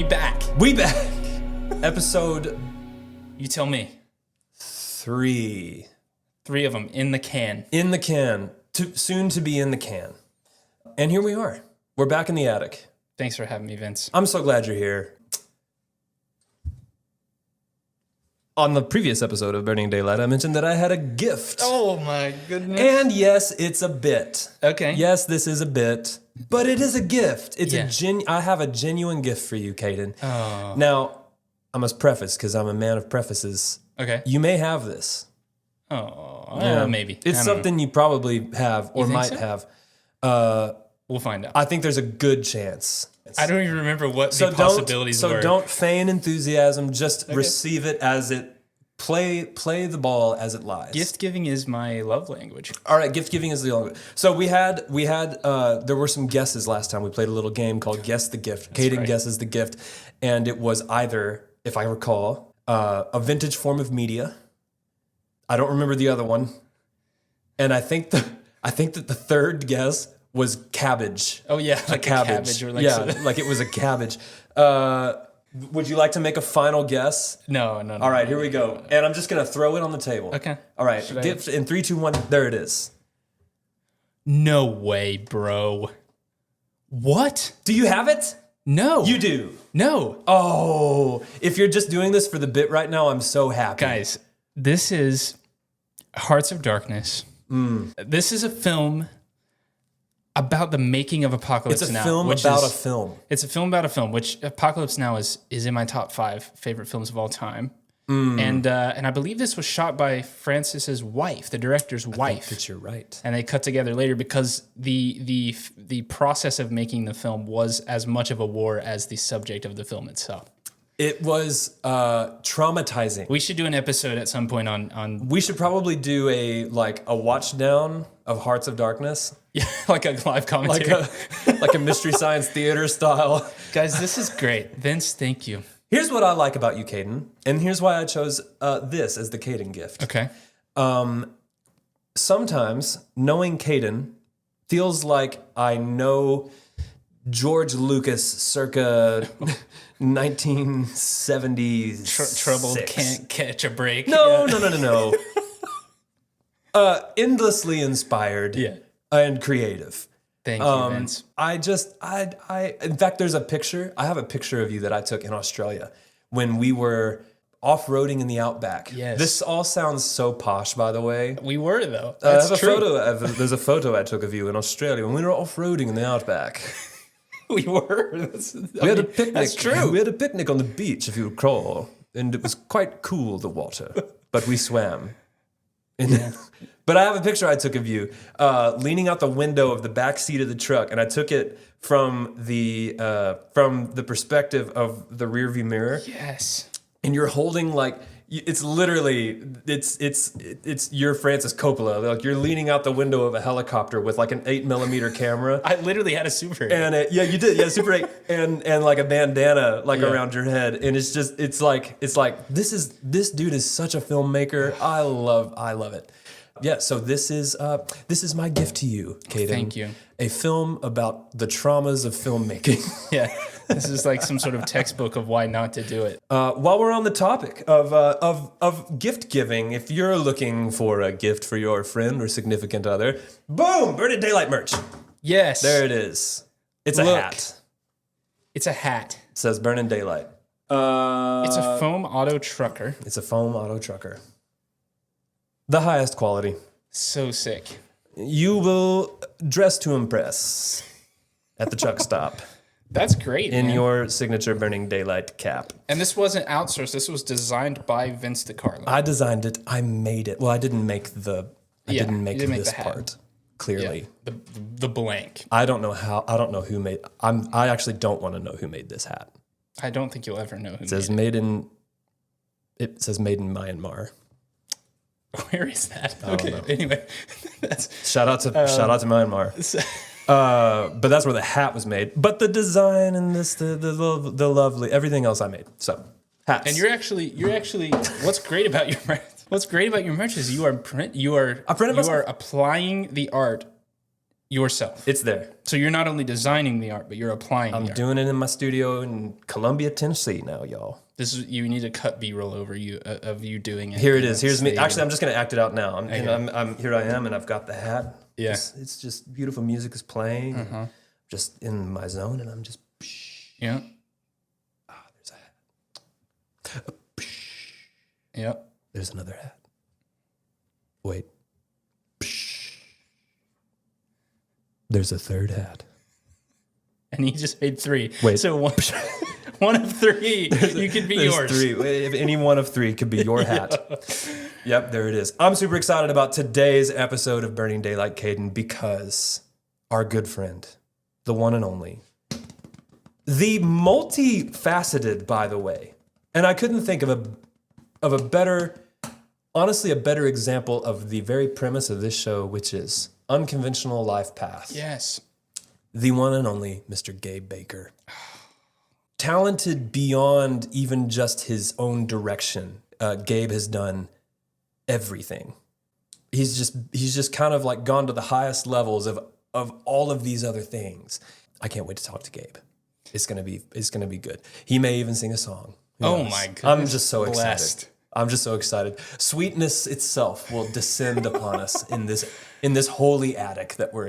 back. We back. Episode You tell me. 3. 3 of them in the can. In the can. Soon to be in the can. And here we are. We're back in the attic. Thanks for having me, Vince. I'm so glad you're here. On the previous episode of Burning Daylight, I mentioned that I had a gift. Oh my goodness. And yes, it's a bit. Okay. Yes, this is a bit, but it is a gift. It's I have a genuine gift for you, Kadin. Oh. Now, I must preface, because I'm a man of prefaces. Okay. You may have this. Oh, maybe. It's something you probably have or might have. We'll find out. I think there's a good chance. I don't even remember what the possibilities were. So don't feign enthusiasm. Just receive it as it. Play the ball as it lies. Gift giving is my love language. All right, gift giving is the language. So we had there were some guesses last time. We played a little game called Guess the Gift. Kadin guesses the gift, and it was either, if I recall, a vintage form of media. I don't remember the other one, and I think that the third guess was cabbage. Oh yeah, like a cabbage or like like it was a cabbage. Would you like to make a final guess? No. All right, here we go. And I'm just going to throw it on the table. Okay. All right, gift in 3, 2, 1. There it is. No way, bro. What? Do you have it? No. You do. No. Oh, if you're just doing this for the bit right now, I'm so happy. Guys, this is Hearts of Darkness. This is a film about the making of Apocalypse Now. It's a film about a film. It's a film about a film, which Apocalypse Now is in my top 5 favorite films of all time. And I believe this was shot by Francis's wife, the director's wife. I think that you're right. And they cut together later because the process of making the film was as much of a war as the subject of the film itself. It was traumatizing. We should do an episode at some point on. We should probably do a watch down of Hearts of Darkness. Yeah, like a live commentary. Like a Mystery Science Theater style. Guys, this is great. Vince, thank you. Here's what I like about you, Kadin, and here's why I chose this as the Kadin gift. Okay. Sometimes knowing Kadin feels like I know George Lucas circa 1970s. Trouble can't catch a break. No. Endlessly inspired. Yeah. And creative. Thank you, Vince. In fact, there's a picture. I have a picture of you that I took in Australia when we were off-roading in the outback. Yes. This all sounds so posh, by the way. We were, though. That's true. There's a photo I took of you in Australia when we were off-roading in the outback. We were. We had a picnic. That's true. We had a picnic on the beach, if you recall, and it was quite cool, the water, but we swam. But I have a picture I took of you leaning out the window of the back seat of the truck, and I took it from the perspective of the rearview mirror. Yes. And you're holding it's literally you're Francis Coppola. Like you're leaning out the window of a helicopter with like an 8mm camera. I literally had a Super 8. And you did, Super 8, and like a bandana around your head, and it's like this dude is such a filmmaker. I love it. Yeah, so this is my gift to you, Kadin. Thank you. A film about the traumas of filmmaking. Yeah, this is like some sort of textbook of why not to do it. While we're on the topic of gift giving, if you're looking for a gift for your friend or significant other, boom, Burning Daylight merch. Yes. There it is. It's a hat. It's a hat. It says Burning Daylight. It's a foam auto trucker. It's a foam auto trucker. The highest quality. So sick. You will dress to impress at the truck stop. That's great, in man. Your signature Burning Daylight cap. And this wasn't outsourced. This was designed by Vince Kadin. I designed it. I made it. Well, I didn't make this part. Clearly, yeah, the blank. I don't know who made. I actually don't want to know who made this hat. I don't think you'll ever know who. It says made in Myanmar. Where is that? Okay. Anyway, shout out to Myanmar. But that's where the hat was made. But the design and the lovely everything else I made. So hats. And you're actually what's great about your merch is you are applying the art yourself. It's there. So you're not only designing the art, but you're applying the I'm art. doing it in my studio in Columbia, Tennessee now, y'all. You need to cut B-roll over you of you doing it. Here it is. Here's me. Actually, I'm just going to act it out now. I'm here I am, and I've got the hat. Yeah. It's just beautiful music is playing. Uh-huh. Just in my zone, and I'm just... Yeah. There's a hat. Yep. There's another hat. Wait. There's a third hat. And he just made 3. Wait. So one of 3, you could be yours. 3. If any one of 3 could be your hat. Yep, there it is. I'm super excited about today's episode of Burning Daylight, Kadin, because our good friend, the one and only, the multifaceted, by the way, and I couldn't think of a better, honestly, a better example of the very premise of this show, which is unconventional life path. Yes. The one and only Mr. Gabe Baker. Talented beyond even just his own direction. Gabe has done everything. He's just kind of like gone to the highest levels of all of these other things. I can't wait to talk to Gabe. It's gonna be good. He may even sing a song. Who knows? My goodness. I'm just so excited. Blessed. I'm just so excited. Sweetness itself will descend upon us in this holy attic that we're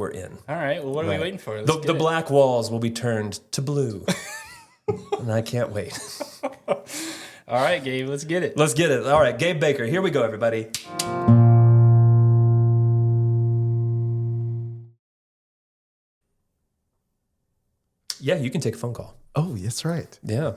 in. All right. Well, what are we waiting for? The black walls will be turned to blue. And I can't wait. All right, Gabe, let's get it. Let's get it. All right, Gabe Baker. Here we go, everybody. Yeah, you can take a phone call. Oh, that's right. Yeah.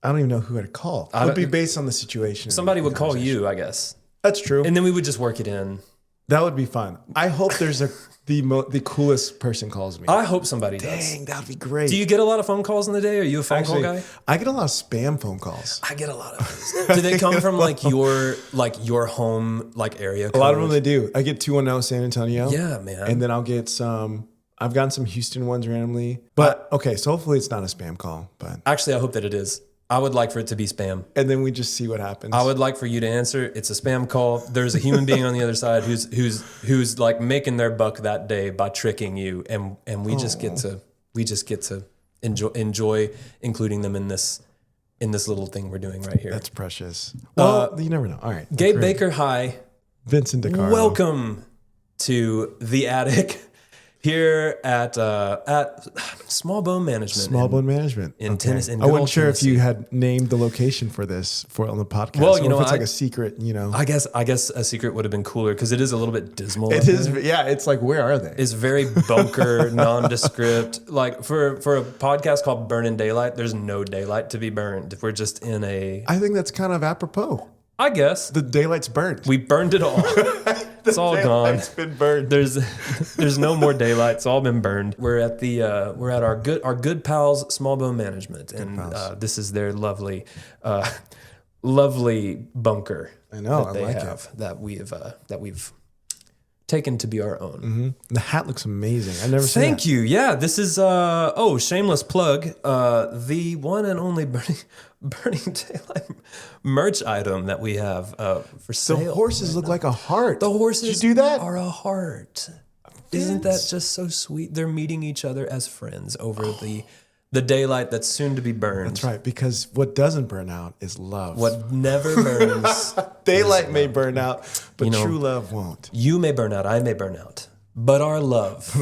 I don't even know who I'd call. It would be based on the situation. Somebody would call you, I guess. That's true. And then we would just work it in. That would be fun. I hope there's the coolest person calls me. I hope somebody does. Dang, that would be great. Do you get a lot of phone calls in the day? Are you a phone call guy? I get a lot of spam phone calls. I get a lot of those. Do they come from your home area code? A lot of them they do. I get 210 San Antonio. Yeah, man. And then I'll get some. I've gotten some Houston ones randomly. But okay, so hopefully it's not a spam call. But actually, I hope that it is. I would like for it to be spam. And then we just see what happens. I would like for you to answer. It's a spam call. There's a human being on the other side who's like making their buck that day by tricking you, and we just get to enjoy including them in this little thing we're doing right here. That's precious. Well, you never know. All right. Gabe Baker, hi. Vincent DeCaro. Welcome to the attic. Here at Small Bone Management. Small Bone Management. In Tennessee. I wasn't sure if you had named the location for this on the podcast. Well, if it's like a secret, I guess a secret would have been cooler because it is a little bit dismal. It is, yeah. It's like, where are they? It's very bunker, nondescript. Like for a podcast called Burning Daylight, there's no daylight to be burned. We're just in a... I think that's kind of apropos. I guess. The daylight's burned. We burned it all. It's all gone. It's been burned. There's no more daylight. It's all been burned. We're at our good pals Small Bone Management, and this is their lovely bunker. I know. That they have that we've taken to be our own. Mm-hmm. The hat looks amazing. I've never seen it. Thank you. Yeah, this is shameless plug. The one and only Burning Daylight merch item that we have for sale. The horses look like a heart. The horses Did you do that? are a heart. Isn't that just so sweet? They're meeting each other as friends over the daylight that's soon to be burned. That's right, because what doesn't burn out is love. What never burns. Daylight may burn out, but true love won't. You may burn out, I may burn out, but our love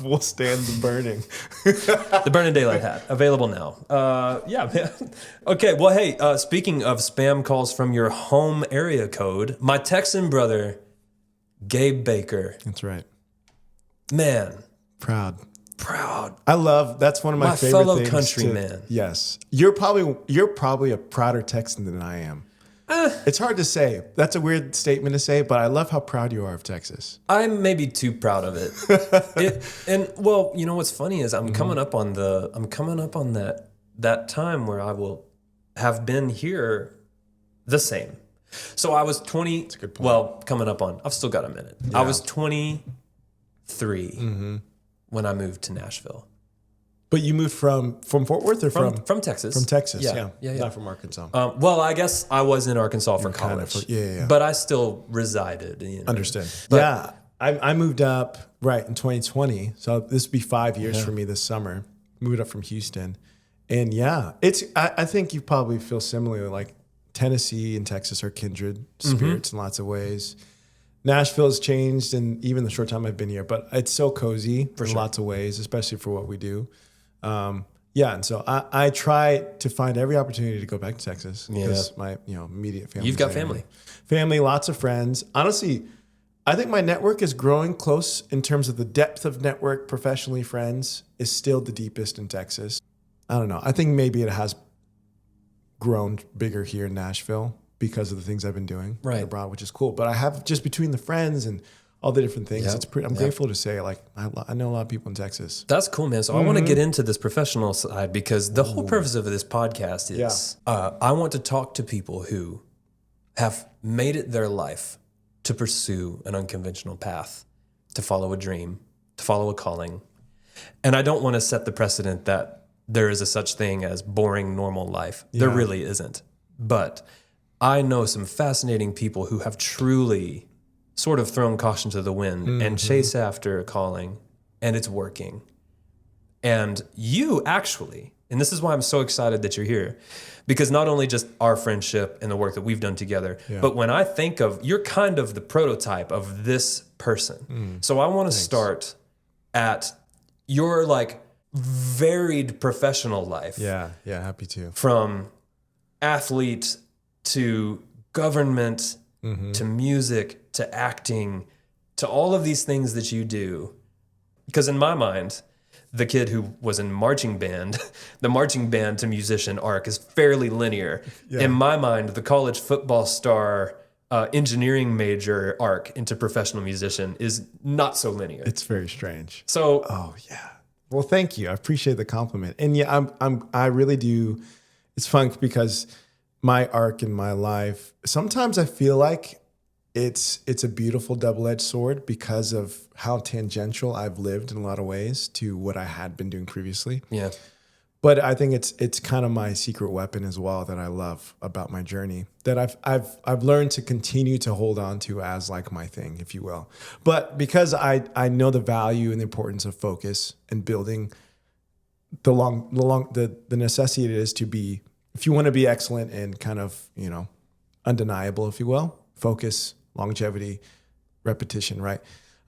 will stand the burning. The Burning Daylight hat, available now. Yeah, man. Okay, well, hey, speaking of spam calls from your home area code, my Texan brother, Gabe Baker. That's right. Man. Proud. That's one of my favorite fellow things. Countryman. Yes. You're probably a prouder Texan than I am. It's hard to say. That's a weird statement to say, but I love how proud you are of Texas. I'm maybe too proud of it. You know what's funny is I'm coming up on that time where I will have been here the same. So I was 20. That's a good point. Well, coming up on. I've still got a minute. Yeah. I was 23 when I moved to Nashville. But you moved from Fort Worth or from Texas? From Texas, yeah. Not from Arkansas. Well, I guess I was in Arkansas for college. Yeah. But I still resided. Understand. But I moved up in 2020. So this will be 5 years for me this summer. Moved up from Houston. And yeah, I think you probably feel similarly. Like Tennessee and Texas are kindred spirits in lots of ways. Nashville's changed in even the short time I've been here, but it's so cozy in lots of ways, especially for what we do. And so I try to find every opportunity to go back to Texas because my immediate family. You've got family, lots of friends. Honestly, I think my network is growing close in terms of the depth of network. Professionally, friends is still the deepest in Texas. I don't know. I think maybe it has grown bigger here in Nashville because of the things I've been doing abroad, which is cool. But I have just between the friends and all the different things. It's pretty. I'm grateful to say, like, I know a lot of people in Texas. That's cool, man. So I want to get into this professional side because the whole purpose of this podcast is I want to talk to people who have made it their life to pursue an unconventional path, to follow a dream, to follow a calling. And I don't want to set the precedent that there is a such thing as boring, normal life. There really isn't. But I know some fascinating people who have truly sort of thrown caution to the wind and chase after a calling, and it's working. And you actually, and this is why I'm so excited that you're here, because not only just our friendship and the work that we've done together, but when I think of, you're kind of the prototype of this person. So I want to start at your like varied professional life. Yeah, happy to. From athlete to government to music to acting to all of these things that you do. Because in my mind, the kid who was in marching band, the marching band to musician arc is fairly linear. Yeah. In my mind, the college football star engineering major arc into professional musician is not so linear. It's very strange. So, well, thank you. I appreciate the compliment. And I really do. It's fun because my arc in my life, sometimes I feel like it's a beautiful double-edged sword because of how tangential I've lived in a lot of ways to what I had been doing previously. Yeah. But I think it's kind of my secret weapon as well that I love about my journey that I've learned to continue to hold on to as like my thing, if you will. But because I know the value and the importance of focus and building the necessity it is to be, if you want to be excellent and kind of, undeniable, if you will, focus, longevity, repetition, right?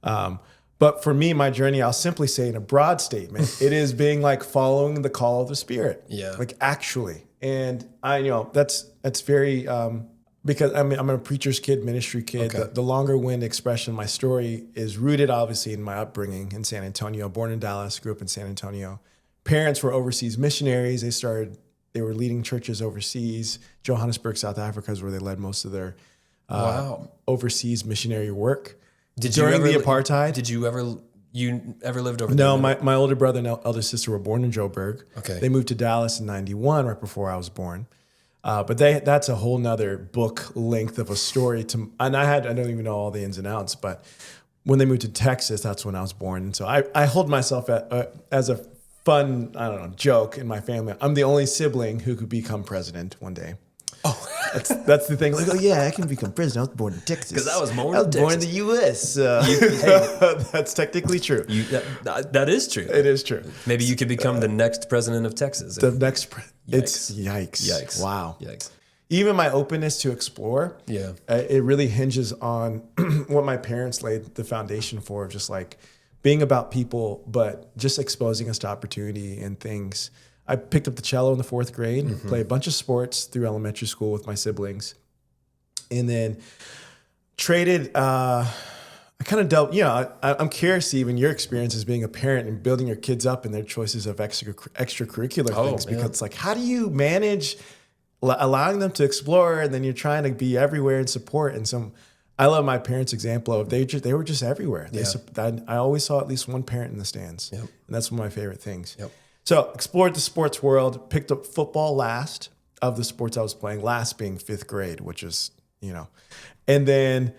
But for me, my journey, I'll simply say in a broad statement, it is being like following the call of the Spirit. Yeah. Like actually. And that's very, because I'm a preacher's kid, ministry kid. Okay. The longer wind expression, my story is rooted obviously in my upbringing in San Antonio, born in Dallas, grew up in San Antonio. Parents were overseas missionaries. They were leading churches overseas. Johannesburg, South Africa is where they led most of their overseas missionary work. During the apartheid. Did you ever lived over there? No, my older brother and elder sister were born in Joburg. Okay. They moved to Dallas in 91, right before I was born. But that's a whole nother book length of a story. And I don't even know all the ins and outs, but when they moved to Texas, that's when I was born. And so I hold myself as a fun, joke in my family. I'm the only sibling who could become president one day. Oh, that's the thing. Like, I can become president. I was born in Texas. Because I was born in the U.S. That's technically true. That is true. It is true. Maybe you could become the next president of Texas. It's yikes. Wow. Yikes. Even my openness to explore. Yeah. It really hinges on what my parents laid the foundation for, just like being about people, but just exposing us to opportunity and things. I picked up the cello in the 4th grade, played a bunch of sports through elementary school with my siblings, and then traded. I kind of dealt. I'm curious, Stephen, your experience as being a parent and building your kids up in their choices of extracurricular things. Because it's like, how do you manage allowing them to explore, and then you're trying to be everywhere and support? And so, I love my parents' example of they were just everywhere. I always saw at least one parent in the stands, and that's one of my favorite things. Yep. So explored the sports world, picked up football last of the sports I was playing, last being 5th grade, which is, and then,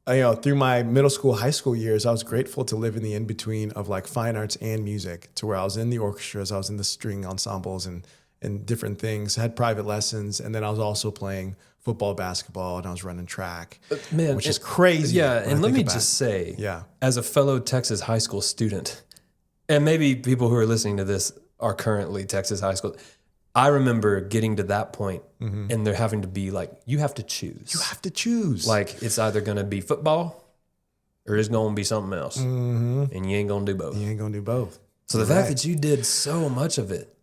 through my middle school, high school years, I was grateful to live in the in-between of like fine arts and music, to where I was in the orchestras, I was in the string ensembles and different things, had private lessons. And then I was also playing football, basketball, and I was running track, Man, which is crazy. Yeah, when I and let think me about just it. say, Yeah. as a fellow Texas high school student, and maybe people who are listening to this are currently Texas high school, I remember getting to that point and there having to be like, you have to choose. You have to choose. Like, it's either going to be football or it's going to be something else. And you ain't going to do both. you ain't gonna do both. So the fact that you did so much of it.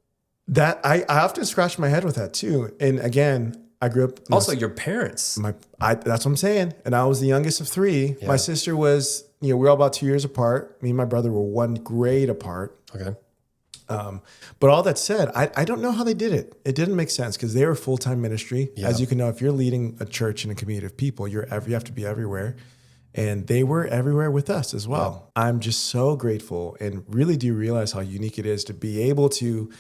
That I often scratch my head with that too. And again, I grew up. Also, your parents. That's what I'm saying. And I was the youngest of three. My sister was, we were all about 2 years apart. Me and my brother were 1 grade apart. Okay. But all that said, I don't know how they did it. It didn't make sense because they were full-time ministry. Yeah. As you can know, if you're leading a church and a community of people, you have to be everywhere. And they were everywhere with us as well. Wow. I'm just so grateful and really do realize how unique it is to be able to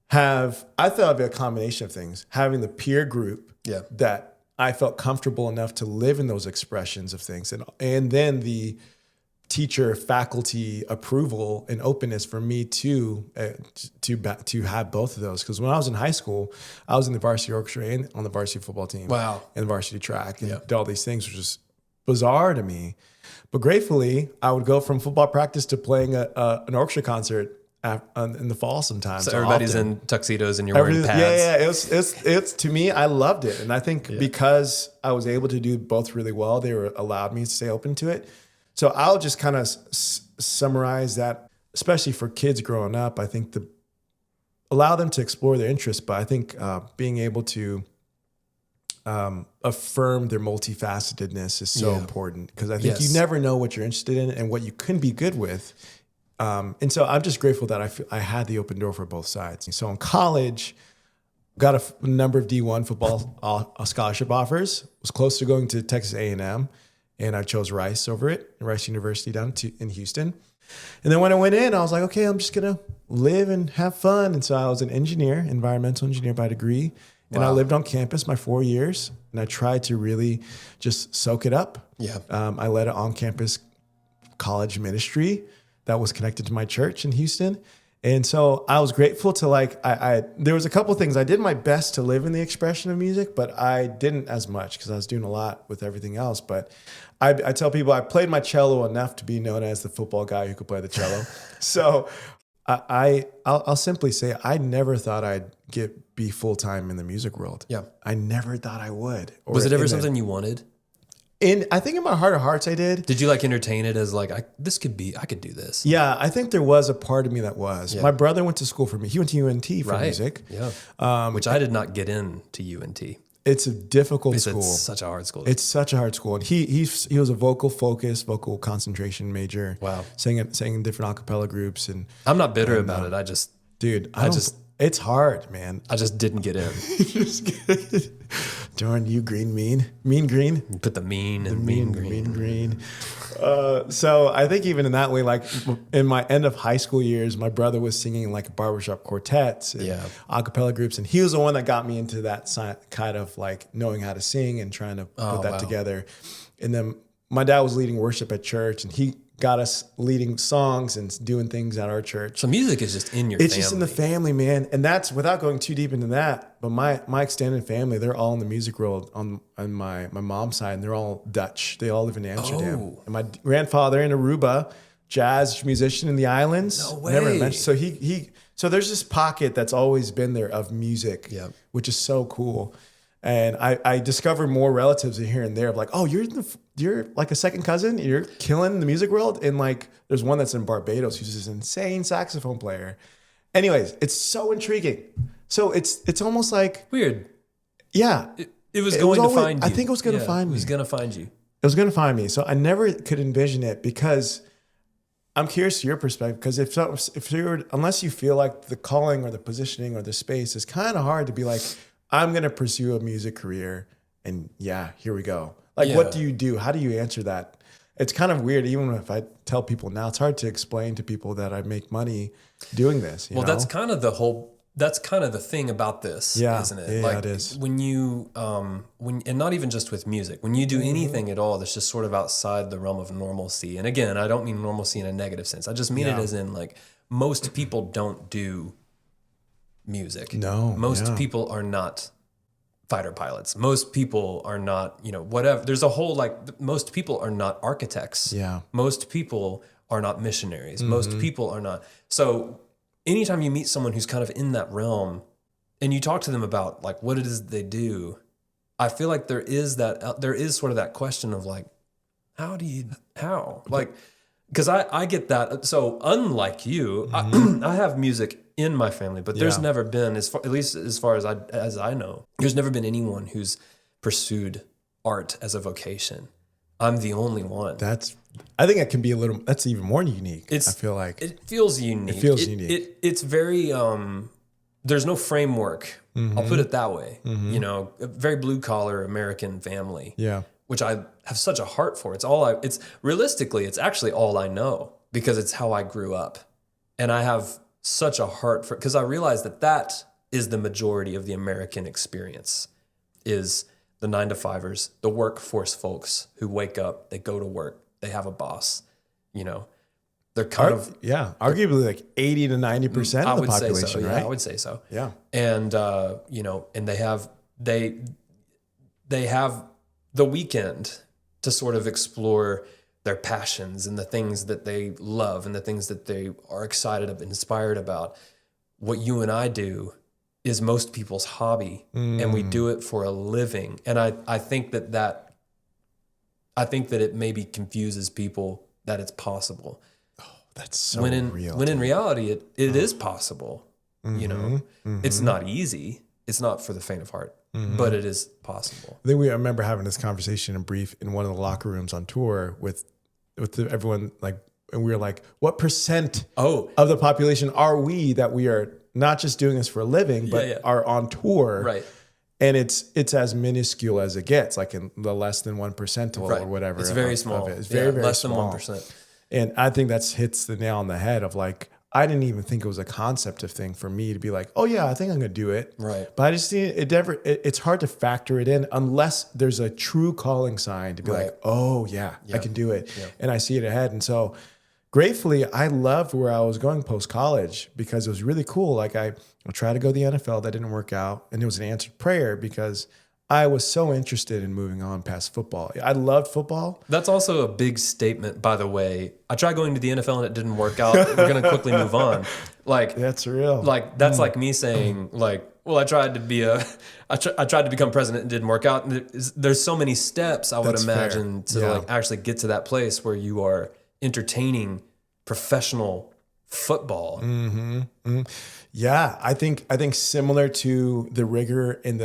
have, I thought it'd be a combination of things, having the peer group that I felt comfortable enough to live in those expressions of things. And then the teacher faculty approval and openness for me to have both of those. Because when I was in high school, I was in the varsity orchestra and on the varsity football team. Wow. And the varsity track and did all these things, which is bizarre to me. But gratefully, I would go from football practice to playing an orchestra concert in the fall sometimes. So everybody's in tuxedos and you're wearing pads. Yeah. It's to me, I loved it. And I think because I was able to do both really well, they allowed me to stay open to it. So I'll just kind of summarize that, especially for kids growing up. I think allow them to explore their interests, but I think being able to affirm their multifacetedness is so important, because I think you never know what you're interested in and what you can be good with. And so I'm just grateful that I had the open door for both sides. And so in college, got a number of D1 football scholarship offers, was close to going to Texas A&M, and I chose Rice over it, Rice University in Houston. And then when I went in, I was like, okay, I'm just going to live and have fun. And so I was an engineer, environmental engineer by degree. And I lived on campus my 4 years, and I tried to really just soak it up. Yeah. I led an on-campus college ministry that was connected to my church in Houston. And so I was grateful to there was a couple of things. I did my best to live in the expression of music, but I didn't as much because I was doing a lot with everything else. But I tell people I played my cello enough to be known as the football guy who could play the cello. So I'll simply say I never thought I'd be full-time in the music world. Yeah. I never thought I would. Was it ever something you wanted? I think in my heart of hearts I did. Did you entertain it as I could do this? Yeah, I think there was a part of me that was. Yeah. My brother went to school for me. He went to UNT for music. Yeah. Which I did not get into UNT. It's a difficult school. It's such a hard school. It's such a hard school. And he was a vocal concentration major. Wow. Sang in different a cappella groups. And I'm not bitter about it. It's hard, man. I just didn't get in. Darn you, mean green. You put the mean green. So I think even in that way, in my end of high school years, my brother was singing barbershop quartets and a cappella groups. And he was the one that got me into that kind of knowing how to sing and trying to put that together. And then my dad was leading worship at church, and he got us leading songs and doing things at our church. So music is just in your family. It's just in the family, man. And that's without going too deep into that. But my extended family, they're all in the music world on my mom's side, and they're all Dutch. They all live in Amsterdam. Oh. And my grandfather in Aruba, jazz musician in the islands. No way. Never mentioned. So so there's this pocket that's always been there of music, which is so cool. And I discovered more relatives here and there of you're like a second cousin. You're killing the music world. And there's one that's in Barbados who's this insane saxophone player. Anyways, it's so intriguing. So it's almost weird. Yeah. It was going to find you. I think it was going to find me. It was going to find you. It was going to find me. So I never could envision it, because I'm curious to your perspective, because unless you feel like the calling or the positioning or the space is kind of hard to be I'm going to pursue a music career, and here we go. What do you do? How do you answer that? It's kind of weird. Even if I tell people now, it's hard to explain to people that I make money doing this. Well, that's kind of the thing about this, isn't it? Yeah, it is. When you, and not even just with music, when you do anything at all that's just sort of outside the realm of normalcy. And again, I don't mean normalcy in a negative sense. I just mean it as in most people don't do music. No. Most people are not fighter pilots. Most people are not, whatever. There's a whole, most people are not architects. Yeah. Most people are not missionaries. Most people are not. So anytime you meet someone who's kind of in that realm and you talk to them about like what it is they do, I feel like there is sort of that question of like, how? Like, because I get that. So unlike you, I have music in my family, but there's never been, at least as far as I know, there's never been anyone who's pursued art as a vocation. I'm the only one. I think it can be that's even more unique. I feel like it feels unique. It's very, there's no framework. I'll put it that way. A very blue collar American family. Yeah. Which I have such a heart for. Realistically, it's actually all I know because it's how I grew up. And I have such a heart for, because I realize that is the majority of the American experience, is the 9-to-5ers, the workforce folks who wake up, they go to work, they have a boss, they're kind of... Yeah, arguably like 80 to 90% of the population, so, right? Yeah, I would say so. Yeah. And, and they have the weekend to sort of explore their passions and the things that they love and the things that they are excited and inspired about. What you and I do is most people's hobby, and we do it for a living. And I think that it maybe confuses people that it's possible. Oh, that's so real. When in reality, it is possible. It's not easy. It's not for the faint of heart, but it is possible. I think I remember having this conversation in one of the locker rooms on tour with everyone, and we were like, what percent of the population are we that we are not just doing this for a living, but are on tour? Right. And it's as minuscule as it gets, like in the less than 1% or whatever. It's very small. It's very, very less small. than 1%. And I think that hits the nail on the head of like, I didn't even think it was a concept of thing for me to be like, oh yeah, I think I'm going to do it. Right. But I just think it's hard to factor it in unless there's a true calling sign to be like, oh yeah, I can do it. Yeah. And I see it ahead. And so gratefully, I loved where I was going post-college because it was really cool. Like I tried to go to the NFL, that didn't work out. And it was an answered prayer because I was so interested in moving on past football. I loved football. That's also a big statement, by the way. I tried going to the NFL and it didn't work out. We're going to quickly move on. Like that's real. Like that's like me saying like, well, I tried to become president and it didn't work out. And there's so many steps I would imagine to like actually get to that place where you are entertaining professional football. Yeah, I think similar to the rigor and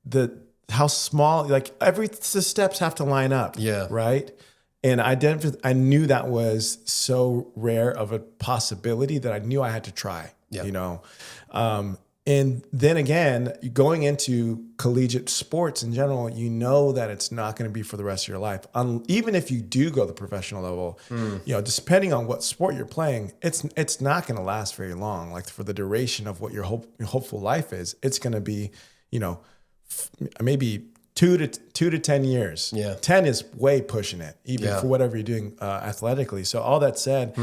the how small, like the steps have to line up. Yeah. Right. And I knew that was so rare of a possibility that I knew I had to try, and then again, going into collegiate sports in general, that it's not going to be for the rest of your life. Even if you do go to the professional level, depending on what sport you're playing, it's not going to last very long. Like for the duration of what your hopeful life is, it's going to be, maybe 2 to 10 years. Yeah. 10 is way pushing it, even for whatever you're doing athletically. So all that said,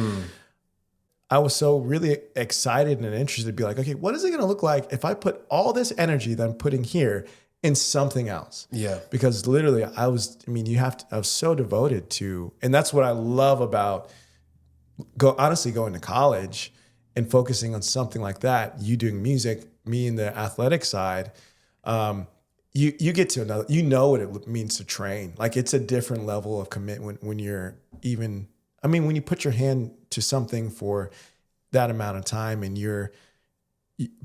I was so really excited and interested to be like, okay, what is it going to look like if I put all this energy that I'm putting here in something else? Yeah. Because literally I was so devoted to, and that's what I love about going to college and focusing on something like that. You doing music, me in the athletic side. You get to another, what it means to train. Like it's a different level of commitment when you're when you put your hand to something for that amount of time and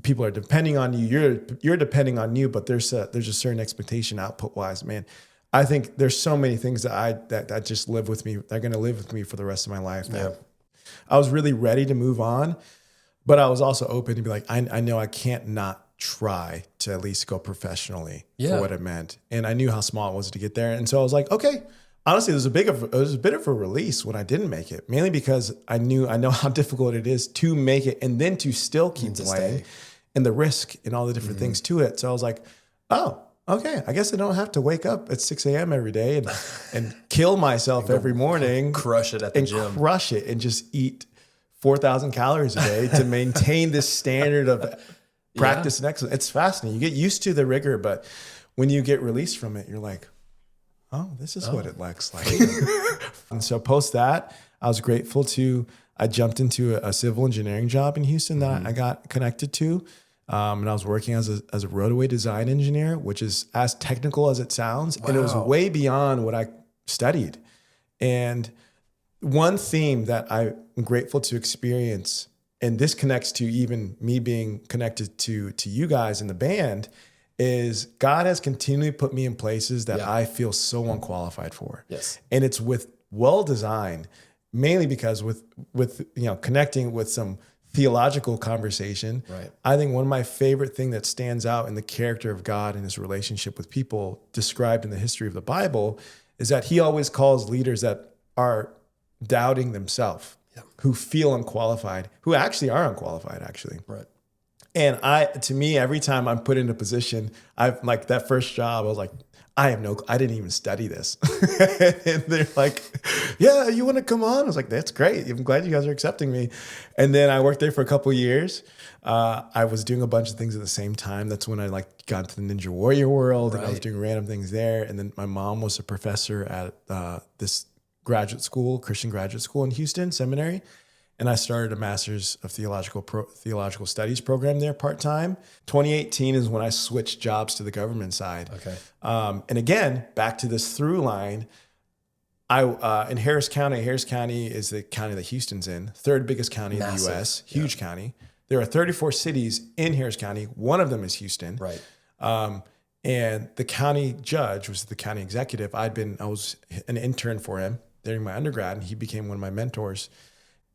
people are depending on you, you're depending on you, but there's a certain expectation output wise, man. I think there's so many things that just live with me. They're going to live with me for the rest of my life. Yeah. I was really ready to move on, but I was also open to be like, I know I can't not try to at least go professionally for what it meant. And I knew how small it was to get there. And so I was like, okay, honestly, it was a bit of a release when I didn't make it, mainly because I know how difficult it is to make it and then to still keep playing and the risk and all the different things to it. So I was like, oh, okay, I guess I don't have to wake up at 6 a.m. every day and kill myself every morning. Crush it at the gym. Crush it and just eat 4,000 calories a day to maintain this standard of practice and excellence. It's fascinating. You get used to the rigor, but when you get released from it, you're like, oh, this is what it looks like. And so post that, I was grateful I jumped into a civil engineering job in Houston that I got connected to. And I was working as a roadway design engineer, which is as technical as it sounds. Wow. And it was way beyond what I studied. And one theme that I'm grateful to experience, and this connects to even me being connected to you guys in the band, is God has continually put me in places that I feel so unqualified for. Yes. And it's with well-designed, mainly because with connecting with some theological conversation. Right. I think one of my favorite thing that stands out in the character of God and his relationship with people described in the history of the Bible is that he always calls leaders that are doubting themselves, who feel unqualified, who actually are unqualified, actually. Right. And to me, every time I'm put in a position, I've like that first job, I was like, I didn't even study this. And they're like, yeah, you want to come on? I was like, that's great. I'm glad you guys are accepting me. And then I worked there for a couple of years. I was doing a bunch of things at the same time. That's when I got into the Ninja Warrior world, and I was doing random things there. And then my mom was a professor at this graduate school, Christian graduate school in Houston, seminary. And I started a master's of theological studies program there part-time. 2018 is when I switched jobs to the government side. Okay. And again, back to this through line, in Harris County is the county that Houston's in, third biggest county in the U.S., huge county. There are 34 cities in Harris County. One of them is Houston. Right. And the county judge was the county executive. I was an intern for him during my undergrad, and he became one of my mentors.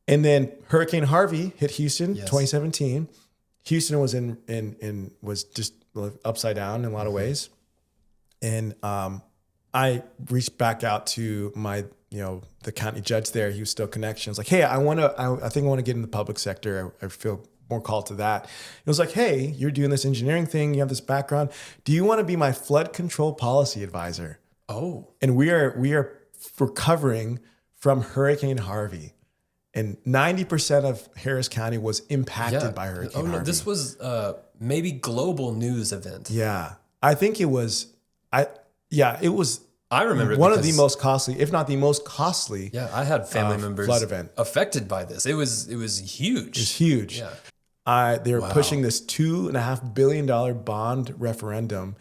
And then Hurricane Harvey hit Houston, 2017. Houston was was just upside down in a lot of ways. And I reached back out to the county judge there. He was still connected. I was like, hey, I think I want to get in the public sector. I feel more called to that. It was like, hey, you're doing this engineering thing. You have this background. Do you want to be my flood control policy advisor? Oh. And we are recovering from Hurricane Harvey. And 90% of Harris County was impacted by Hurricane Harvey. This was maybe global news event. Yeah. I think it was, it was I remember one of the most costly, if not the most costly. Yeah, I had family members flood event affected by this. It was huge. It's huge. Yeah. They were pushing this $2.5 billion bond referendum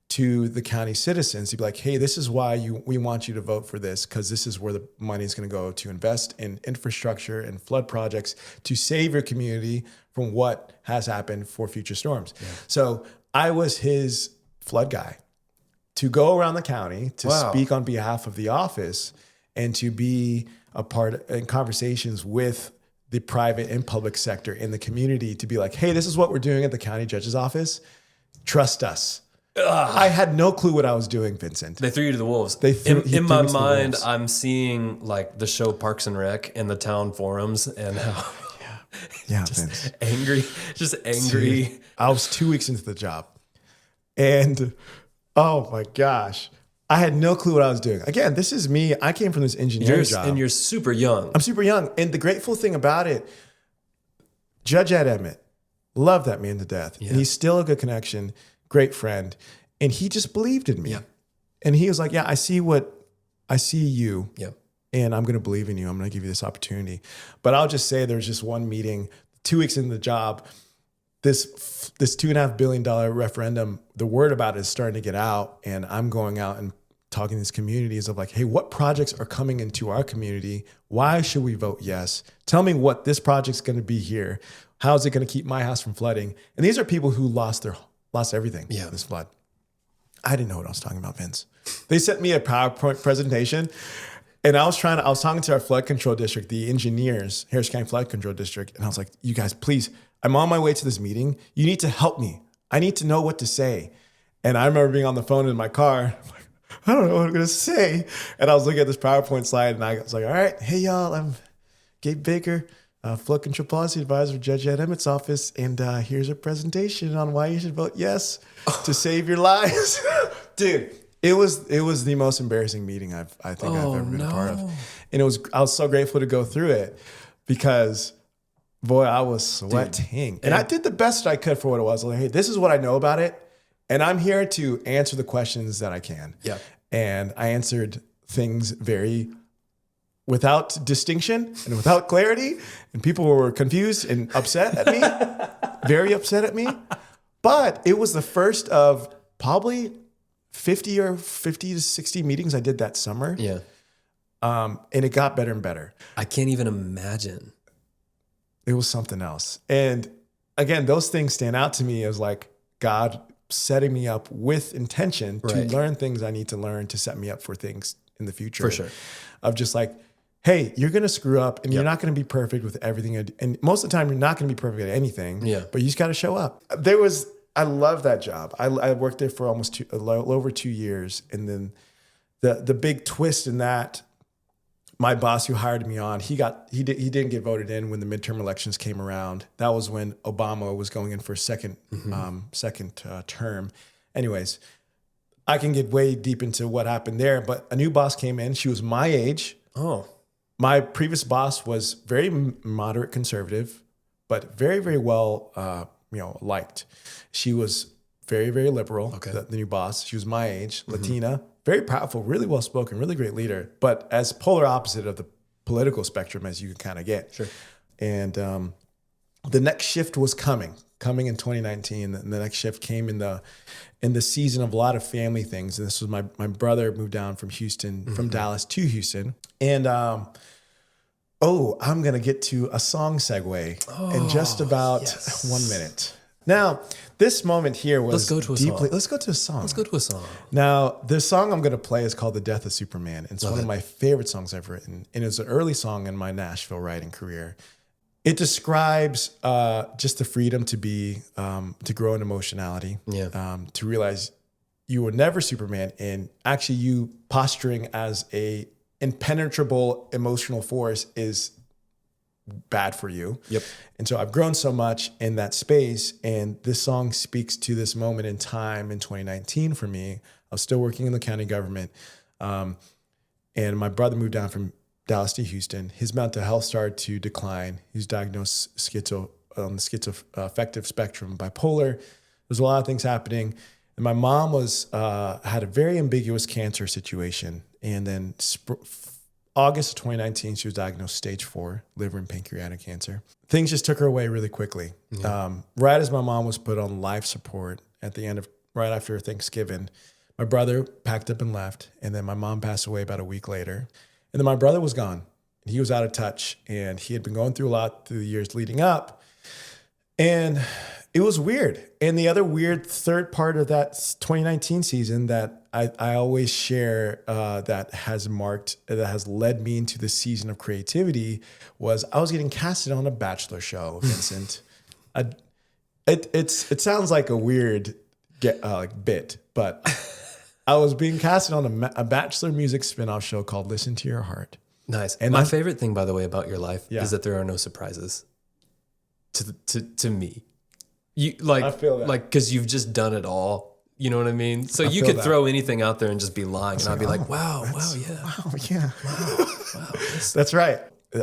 to the county citizens to be like, hey, this is why we want you to vote for this, because this is where the money is going to go to invest in infrastructure and flood projects to save your community from what has happened for future storms. Yeah. So I was his flood guy to go around the county to speak on behalf of the office and to be a part in conversations with the private and public sector in the community to be like, hey, this is what we're doing at the county judge's office. Trust us. I had no clue what I was doing, Vincent. They threw you to the wolves. In my mind, I'm seeing like the show Parks and Rec in the town forums and how Vince. angry. Dude, I was 2 weeks into the job, and oh my gosh, I had no clue what I was doing. Again, this is me. I came from this engineering job, and you're super young. I'm super young, and the grateful thing about it, Judge Ed Emmett, love that man to death, and he's still a good connection. Great friend. And he just believed in me. Yeah. And he was like, yeah, I see you. Yeah. And I'm going to believe in you. I'm going to give you this opportunity. But I'll just say there's just one meeting, 2 weeks into the job, this $2.5 billion referendum, the word about it is starting to get out. And I'm going out and talking to these communities of like, hey, what projects are coming into our community? Why should we vote yes? Tell me what this project's going to be here. How is it going to keep my house from flooding? And these are people who lost everything in this flood. I didn't know what I was talking about, Vince. They sent me a PowerPoint presentation, and I was talking to our flood control district, the engineers, Harris County Flood Control District, and I was like, you guys, please, I'm on my way to this meeting. You need to help me. I need to know what to say. And I remember being on the phone in my car. I'm like, I don't know what I'm going to say. And I was looking at this PowerPoint slide, and I was like, all right, hey, y'all, I'm Gabe Baker, Flood Control Policy Advisor for Judge Ed Emmett's office, and here's a presentation on why you should vote yes to save your lives. Dude, it was the most embarrassing meeting I think I've ever been a part of. And I was so grateful to go through it because, boy, I was sweating. And I did the best I could for what it was. Like, hey, this is what I know about it, And I'm here to answer the questions that I can. Yeah. And I answered things without distinction and without clarity. And people were confused and upset at me, very upset at me. But it was the first of probably 50 to 60 meetings I did that summer. Yeah. And it got better and better. I can't even imagine. It was something else. And again, those things stand out to me as like God setting me up with intention to learn things I need to learn to set me up for things in the future. For sure. Of just like, hey, you're going to screw up and you're not going to be perfect with everything. And most of the time, you're not going to be perfect at anything. Yeah. But you just got to show up. I love that job. I worked there for almost a little over 2 years. And then the big twist in that, my boss who hired me on, he didn't get voted in when the midterm elections came around. That was when Obama was going in for a second term. Anyways, I can get way deep into what happened there, but a new boss came in. She was my age. Oh. My previous boss was very moderate conservative, but very, very well, liked. She was very, very liberal. Okay. The new boss. She was my age, Latina, very powerful, really well spoken, really great leader, but as polar opposite of the political spectrum as you can kind of get. Sure. And the next shift was coming in 2019. And the next shift came in the season of a lot of family things. And this was my brother moved down from Houston, from Dallas to Houston. And I'm going to get to a song segue in just about 1 minute. Now, this moment here was Let's go to a song. Now, the song I'm going to play is called The Death of Superman. It's one of my favorite songs I've written. And it's an early song in my Nashville writing career. It describes just the freedom to be, to grow in emotionality, to realize you were never Superman, and actually you posturing as a impenetrable emotional force is bad for you. Yep. And so I've grown so much in that space, and this song speaks to this moment in time in 2019 for me. I was still working in the county government, and my brother moved down from Dallas to Houston. His mental health started to decline. He was diagnosed on the schizoaffective spectrum, bipolar. There's a lot of things happening. And my mom had a very ambiguous cancer situation. And then August of 2019, she was diagnosed stage 4 liver and pancreatic cancer. Things just took her away really quickly. Yeah. Right as my mom was put on life support right after Thanksgiving, my brother packed up and left. And then my mom passed away about a week later. And then my brother was gone. He was out of touch, and he had been going through a lot through the years leading up. And it was weird. And the other weird third part of that 2019 season that I always share that has led me into the season of creativity was I was getting casted on a Bachelor show, Vincent. It sounds like a weird bit, but I was being casted on a Bachelor music spinoff show called Listen to Your Heart. Nice. And my favorite thing, by the way, about your life is that there are no surprises to me. I feel that. Because you've just done it all. You know what I mean? So you could throw anything out there and just be lying. And I'd be like, wow, yeah. That's right.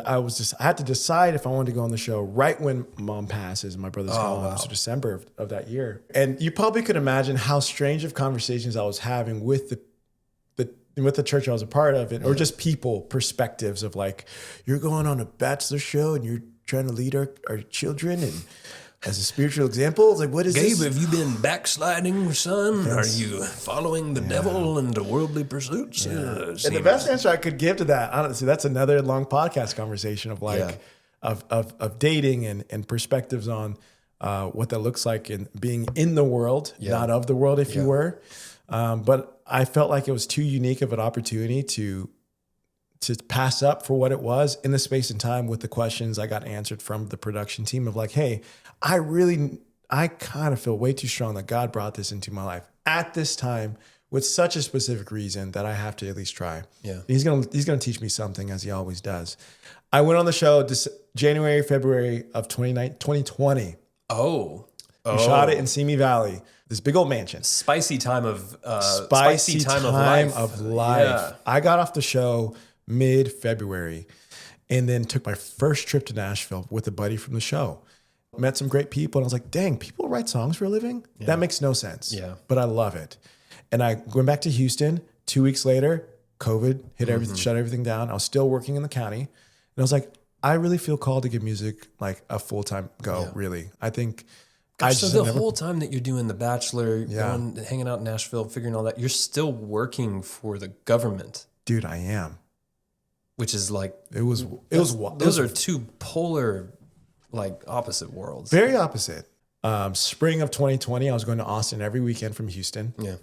I had to decide if I wanted to go on the show right when mom passes and my brother's gone. Wow. So December of that year. And you probably could imagine how strange of conversations I was having with the church I was a part of, or just people perspectives of like, you're going on a Bachelor show and you're trying to lead our children and as a spiritual example. It's like, what is Gabe, this? have you been backsliding, son? Are you following the devil into worldly pursuits? Yeah. And the best answer I could give to that, honestly, that's another long podcast conversation of of dating and perspectives on what that looks like in being in the world, not of the world, if you were. But I felt like it was too unique of an opportunity to pass up for what it was in the space and time with the questions I got answered from the production team of like, hey, I kind of feel way too strong that God brought this into my life at this time with such a specific reason that I have to at least try. Yeah. He's gonna teach me something, as he always does. I went on the show January, February of 2020. Oh. We shot it in Simi Valley, this big old mansion. Spicy time of life. Yeah. I got off the show mid-February and then took my first trip to Nashville with a buddy from the show. Met some great people, and I was like, dang, people write songs for a living? Yeah. That makes no sense. Yeah. But I love it. And I went back to Houston. 2 weeks later, COVID hit everything, shut everything down. I was still working in the county. And I was like, I really feel called to give music like a full-time go, really. I think so the whole time that you're doing The Bachelor, going, hanging out in Nashville, figuring all that, you're still working for the government. Dude, I am. Which is like... Those are two polar, like, opposite worlds. Very opposite. Spring of 2020, I was going to Austin every weekend from Houston. Yeah.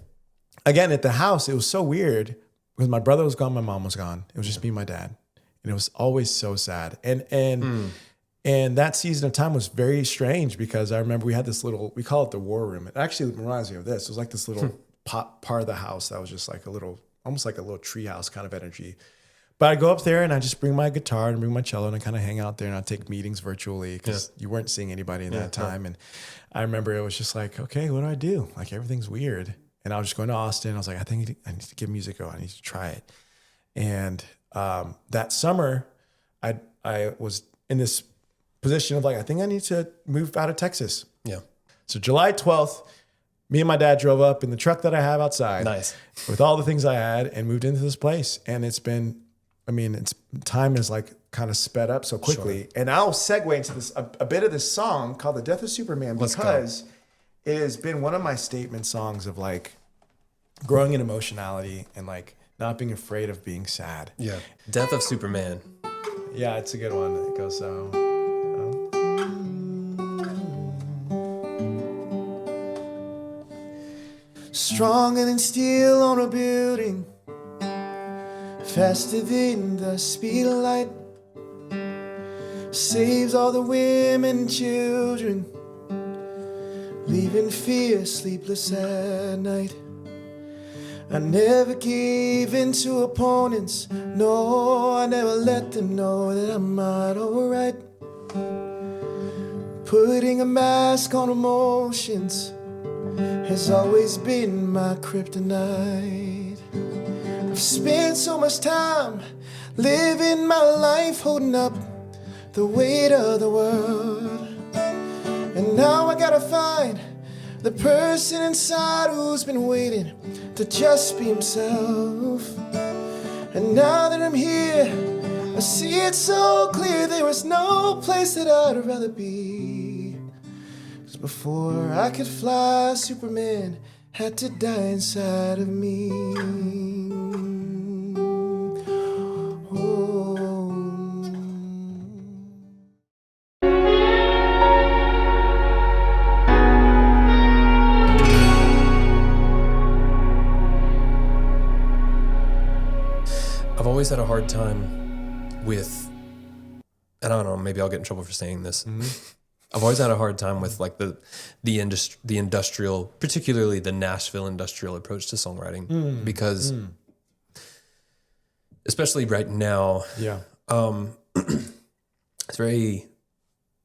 Again, at the house, it was so weird because my brother was gone, my mom was gone. It was just me and my dad. And it was always so sad. And that season of time was very strange because I remember we had this little, we call it the war room. It actually reminds me of this. It was like this little part of the house that was just like a little, almost like a little tree house kind of energy. But I go up there and I just bring my guitar and bring my cello and I kind of hang out there and I take meetings virtually because you weren't seeing anybody in that time. And I remember it was just like, okay, what do I do? Like everything's weird. And I was just going to Austin. I was like, I think I need to give music a go. I need to try it. And that summer, I was in this position of like, I think I need to move out of Texas. Yeah. So July 12th, me and my dad drove up in the truck that I have outside. Nice. With all the things I had and moved into this place. And it's been, time is like kind of sped up so quickly. Sure. And I'll segue into this, a bit of this song called The Death of Superman because it has been one of my statement songs of like growing in emotionality and like not being afraid of being sad. Yeah. Death of Superman. Yeah, it's a good one. It goes so. Stronger than steel on a building, faster than the speed of light, saves all the women and children, leaving fear sleepless at night. I never gave in to opponents, no, I never let them know that I'm not alright. Putting a mask on emotions has always been my kryptonite. I've spent so much time living my life holding up the weight of the world. And now I gotta find the person inside who's been waiting to just be himself. And now that I'm here, I see it so clear there is no place that I'd rather be. 'Cause before I could fly, Superman had to die inside of me. I've always had a hard time with, and I don't know, maybe I'll get in trouble for saying this. I've always had a hard time with like the industrial, particularly the Nashville industrial approach to songwriting, because especially right now, it's very,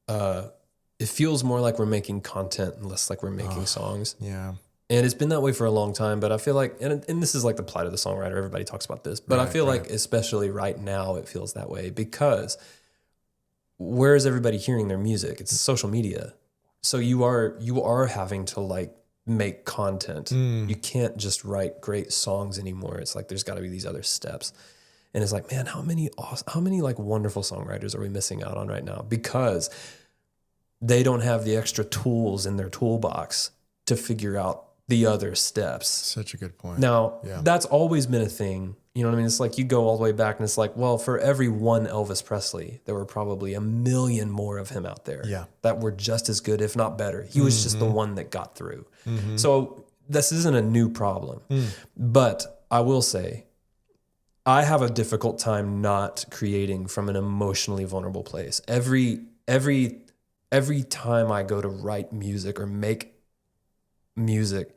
it feels more like we're making content and less like we're making songs. Yeah. And it's been that way for a long time, but I feel like, and this is like the plight of the songwriter, everybody talks about this, but I feel like especially right now it feels that way because where is everybody hearing their music? It's social media. So you are having to like make content. You can't just write great songs anymore. It's like there's got to be these other steps. And it's like, man, how many like wonderful songwriters are we missing out on right now? Because they don't have the extra tools in their toolbox to figure out the other steps. Such a good point. Now, that's always been a thing. You know what I mean? It's like you go all the way back and it's like, well, for every one Elvis Presley, there were probably a million more of him out there that were just as good, if not better. He was just the one that got through. So this isn't a new problem. But I will say, I have a difficult time not creating from an emotionally vulnerable place. Every time I go to write music or make music,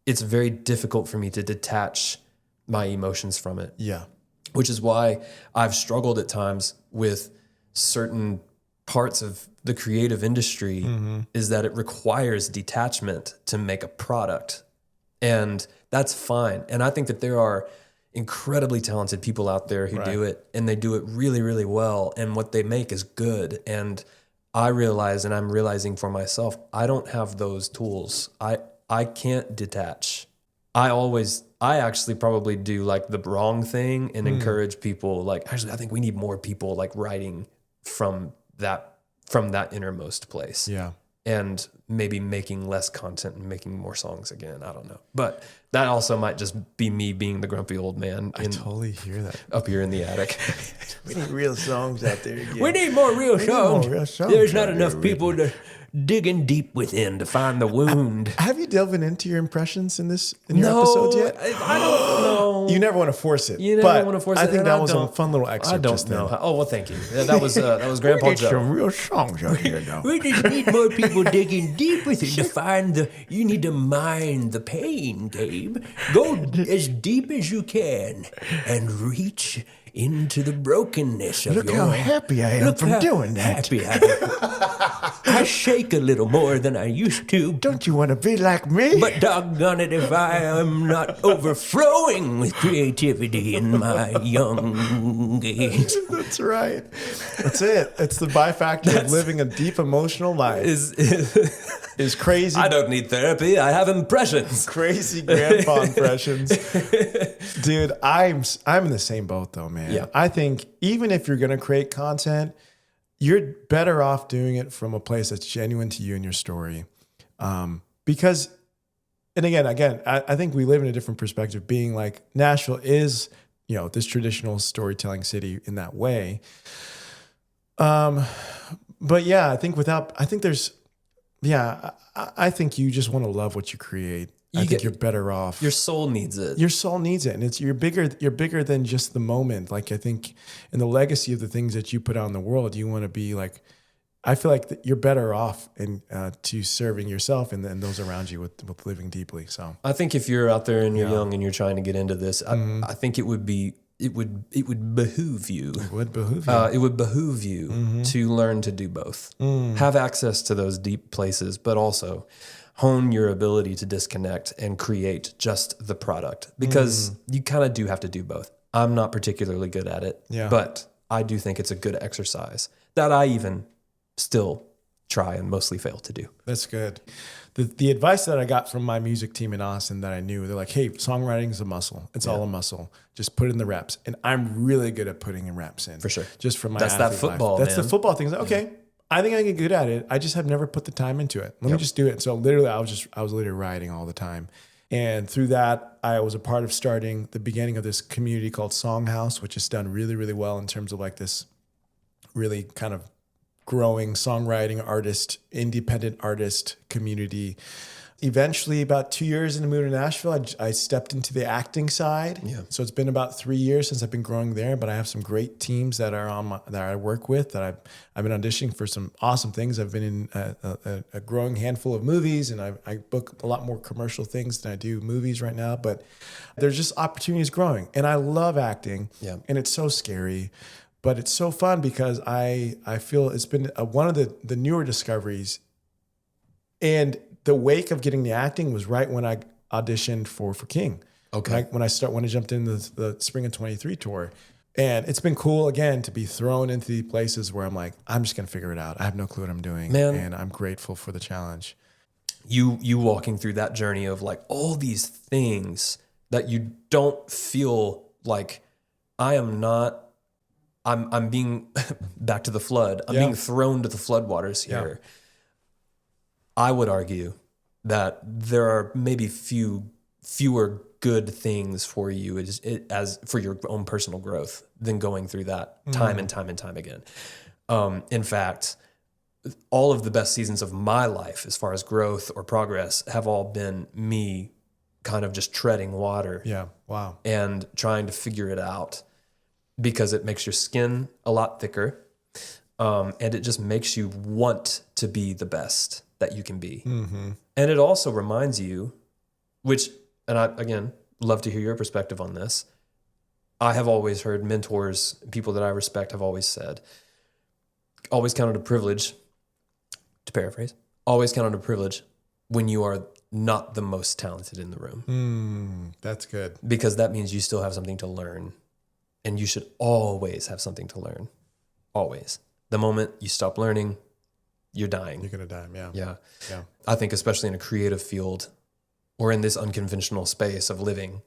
it's very difficult for me to detach my emotions from it. Yeah. Which is why I've struggled at times with certain parts of the creative industry is that it requires detachment to make a product. And that's fine. And I think that there are incredibly talented people out there who do it and they do it really, really well. And what they make is good. And I realize, and I'm realizing for myself, I don't have those tools. I can't detach. I actually probably do like the wrong thing and encourage people. Like, actually, I think we need more people like writing from that innermost place. Yeah. And maybe making less content and making more songs again. I don't know. But that also might just be me being the grumpy old man I totally hear that. up here in the attic. We need real songs out there again. We need more real songs. songs There's not out enough there. people digging deep within to find the wound. Have you delved into your impressions in your episodes yet? I don't know. You never want to force it. You never want to force it. I think and that was a don't- fun little excerpt. I don't just then. know. Oh, well, thank you. That was Grandpa Get Joe. some real songs out here now. We just need more people digging deep within to find you need to mine the pain, Gabe. Go as deep as you can and reach into the brokenness of Look how happy I am from doing that. Happy I am. I shake a little more than I used to. Don't you want to be like me? But doggone it if I am not overflowing with creativity in my young age. That's right. That's it. It's the bifactor of living a deep emotional life. Is crazy. I don't need therapy. I have impressions. Crazy grandpa impressions. Dude, I'm in the same boat though, man. Yeah. I think even if you're going to create content, you're better off doing it from a place that's genuine to you and your story. Because, and again, I think we live in a different perspective, being like Nashville is, this traditional storytelling city in that way. But yeah, I think I think you just want to love what you create. I think you're better off. Your soul needs it. Your soul needs it. And you're bigger than just the moment. Like, I think in the legacy of the things that you put out in the world, you want to be like, I feel like you're better off to serving yourself and those around you with living deeply. So I think if you're out there and you're young and you're trying to get into this, I think it would behoove you. it would behoove you. It would behoove you to learn to do both. Have access to those deep places, but also hone your ability to disconnect and create just the product, because you kind of do have to do both. I'm not particularly good at it, but I do think it's a good exercise that I even still try and mostly fail to do. That's good. The advice that I got from my music team in Austin that I knew, they're like, hey, songwriting is a muscle. It's all a muscle. Just put in the reps. And I'm really good at putting in reps in. For sure. Just from my That's that football, life. That's man. the football thing. Like, okay, I think I can get good at it. I just have never put the time into it. Let me just do it. So literally, I was literally writing all the time. And through that, I was a part of starting the beginning of this community called Songhouse, which has done really, really well in terms of like this really kind of growing songwriting artist, independent artist community. Eventually, about 2 years into moving to Nashville, I stepped into the acting side. Yeah. So it's been about 3 years since I've been growing there, but I have some great teams that are that I work with, that I've been auditioning for some awesome things. I've been in a growing handful of movies, and I book a lot more commercial things than I do movies right now. But there's just opportunities growing, and I love acting. Yeah. And it's so scary, but it's so fun because I feel it's been one of the newer discoveries. And the wake of getting the acting was right when I auditioned for King. Okay. When I jumped in the spring of 23 tour. And it's been cool again to be thrown into the places where I'm like, I'm just gonna figure it out. I have no clue what I'm doing. Man. And I'm grateful for the challenge. You walking through that journey of like all these things that you don't feel like I'm being back to the flood. I'm being thrown to the floodwaters here. Yeah. I would argue that there are maybe fewer good things for you as for your own personal growth than going through that time and time and time again. In fact, all of the best seasons of my life, as far as growth or progress, have all been me kind of just treading water. Yeah. Wow. And trying to figure it out, because it makes your skin a lot thicker. And it just makes you want to be the best that you can be. Mm-hmm. And it also reminds you, and I, again, love to hear your perspective on this. I have always heard mentors, people that I respect, have always said, always count it a privilege, to paraphrase, always count it a privilege when you are not the most talented in the room. That's good. Because that means you still have something to learn. And you should always have something to learn. Always. The moment you stop learning, you're dying. You're gonna die. Yeah. Yeah. Yeah. I think especially in a creative field or in this unconventional space of living,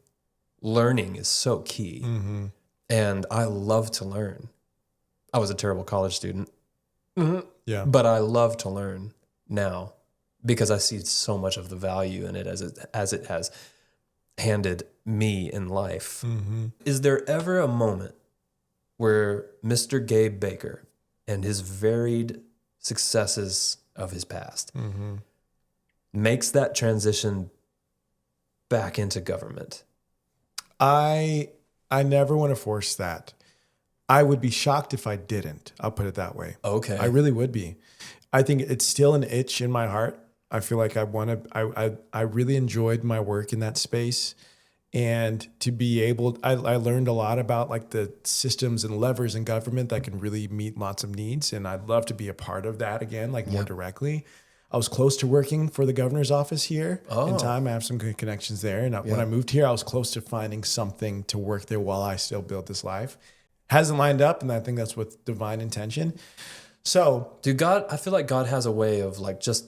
learning is so key. Mm-hmm. And I love to learn. I was a terrible college student, Yeah. but I love to learn now because I see so much of the value in it as it has handed me in life. Mm-hmm. Is there ever a moment where Mr. Gabe Baker and his varied successes of his past makes that transition back into government? I never want to force that. I would be shocked if I didn't. I'll put it that way. Okay. I really would be. I think it's still an itch in my heart. I feel like I really enjoyed my work in that space. And to be able, I learned a lot about like the systems and levers in government that can really meet lots of needs. And I'd love to be a part of that again, like more directly. I was close to working for the governor's office here in time. I have some good connections there. And when I moved here, I was close to finding something to work there while I still build this life. Hasn't lined up, and I think that's with divine intention. So, Dude, I feel like God has a way of like just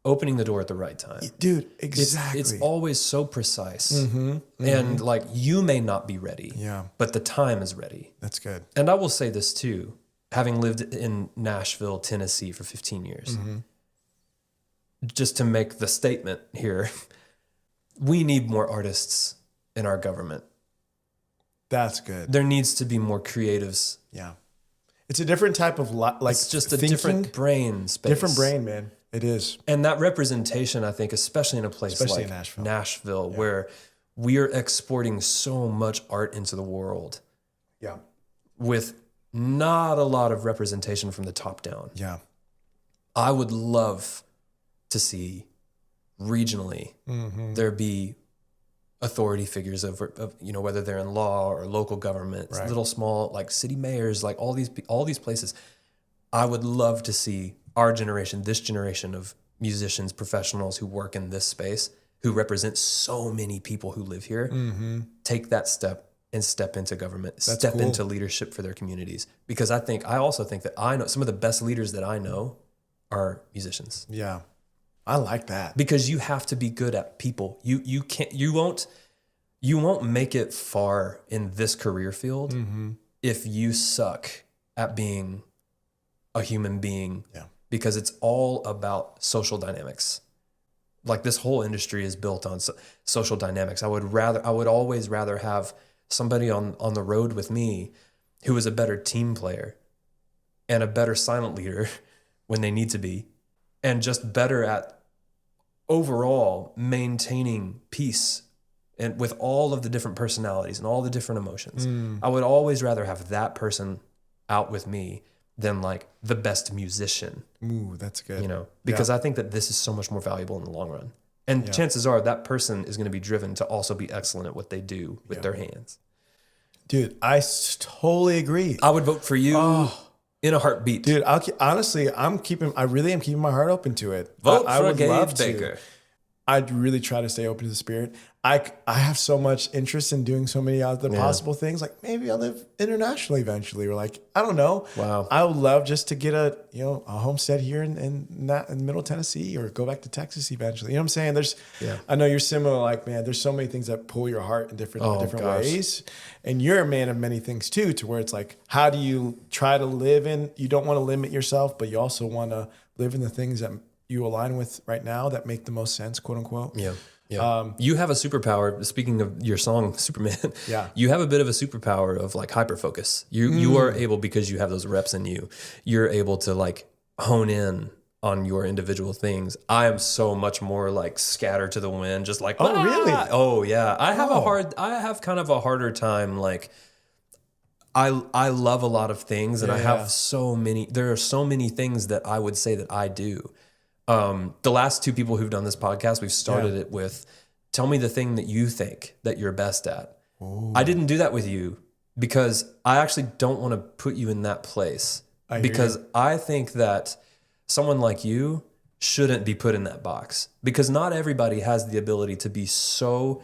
opening the door at the right time. dude, exactly. It's always so precise. And like you may not be ready, but the time is ready. That's good. And I will say this too, having lived in Nashville, Tennessee for 15 years, just to make the statement here, we need more artists in our government. That's good. There needs to be more creatives. Yeah. It's a different type of like It's just a thinking, different brain space. different brain, man. It is. And that representation, I think, especially in a place Especially like in Nashville, where we are exporting so much art into the world Yeah. with not a lot of representation from the top down. Yeah. I would love to see regionally there be authority figures of whether they're in law or local government, little small like city mayors, like all these places. I would love to see our generation, this generation of musicians, professionals who work in this space, who represent so many people who live here, take that step and step into government, step into leadership for their communities. Because I also think that I know some of the best leaders that I know are musicians. Yeah. I like that. Because you have to be good at people. You won't make it far in this career field if you suck at being a human being. Yeah. Because it's all about social dynamics. Like this whole industry is built on social dynamics. I would always rather have somebody on the road with me who is a better team player and a better silent leader when they need to be, and just better at overall maintaining peace and with all of the different personalities and all the different emotions. I would always rather have that person out with me than like the best musician. Ooh, that's good. Because I think that this is so much more valuable in the long run. And chances are that person is going to be driven to also be excellent at what they do with their hands. Dude, I totally agree. I would vote for you in a heartbeat. Dude, honestly, I really am keeping my heart open to it. Vote I for would Gabe love Baker. to. I'd really try to stay open to the spirit. I have so much interest in doing so many other possible things. Like maybe I'll live internationally eventually, or like I don't know. Wow. I would love just to get a homestead here in Middle Tennessee, or go back to Texas eventually. You know what I'm saying? I know you're similar. Like, man, there's so many things that pull your heart in different ways, and you're a man of many things too. To where it's like, how do you try to live in? You don't want to limit yourself, but you also want to live in the things that you align with right now that make the most sense, quote unquote. Yeah. Yeah. You have a superpower. Speaking of your song, Superman, you have a bit of a superpower of like hyper focus. You are able, because you have those reps in you, you're able to like hone in on your individual things. I am so much more like scattered to the wind, just like, really? Oh yeah. I have kind of a harder time. Like I love a lot of things, and I have there are so many things that I would say that I do. The last two people who've done this podcast, we've started it with, tell me the thing that you think that you're best at. Ooh. I didn't do that with you because I actually don't want to put you in that place, because I think that someone like you shouldn't be put in that box, because not everybody has the ability to be so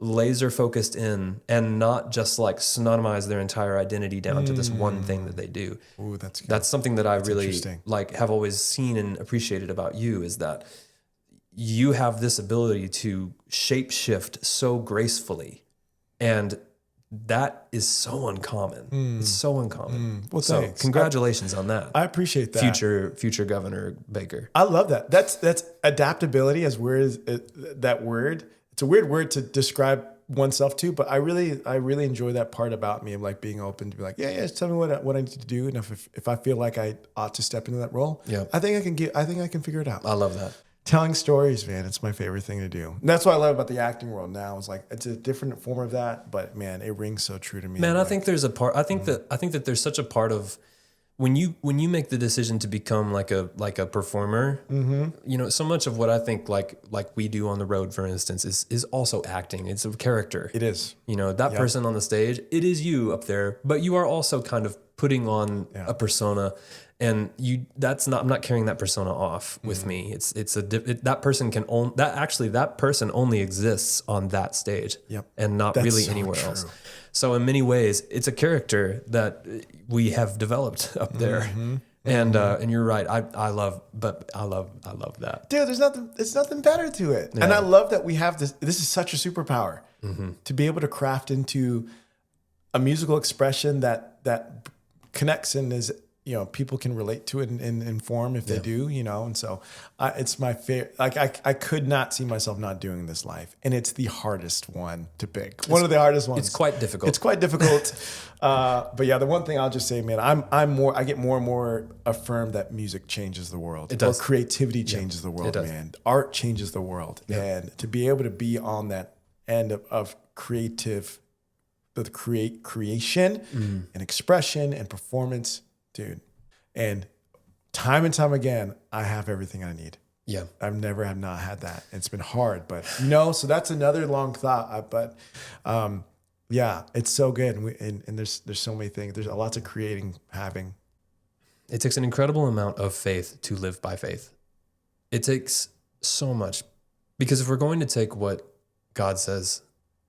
laser focused in and not just like synonymize their entire identity down to this one thing that they do. Ooh, that's good. That's something that I really interesting. like have always seen and appreciated about you, is that you have this ability to shape shift so gracefully, and that is so uncommon. It's so uncommon. Well, so thanks. Congratulations on that. I appreciate that. Future Governor Baker. I love that. That's adaptability, as weird as that word. It's a weird word to describe oneself too, but I really enjoy that part about me of like being open to be like, yeah, just tell me what I need to do, and if I feel like I ought to step into that role, I think I can figure it out. I love that. Telling stories, man, it's my favorite thing to do. And that's what I love about the acting world now. It's like it's a different form of that, but man, it rings so true to me. Man, I think there's a part. I think that there's such a part of when you make the decision to become like a performer. You know, so much of what I think like we do on the road, for instance, is also acting. It's a character. It is. You know, that person on the stage, it is you up there, but you are also kind of putting on a persona. And I'm not carrying that persona off with me. That person only exists on that stage and not That's really so anywhere true. else. So in many ways, it's a character that we have developed up there. And you're right. I love that. Dude, there's nothing better to it. And I love that we have this. This is such a superpower to be able to craft into a musical expression that connects and is, you know, people can relate to it in form if they do, you know. And so it's my favorite. Like I could not see myself not doing this life. And it's the hardest one to pick. One of the hardest ones. It's quite difficult. It's quite difficult. But yeah, the one thing I'll just say, man, I get more and more affirmed that music changes the world. It does. Or creativity changes the world, man. Art changes the world. And to be able to be on that end of creation and expression and performance, dude. And time again, I have everything I need. Yeah. I've never have not had that. It's been hard, but no, so that's another long thought. But yeah, it's so good. And there's so many things. There's a lot of having. It takes an incredible amount of faith to live by faith. It takes so much, because if we're going to take what God says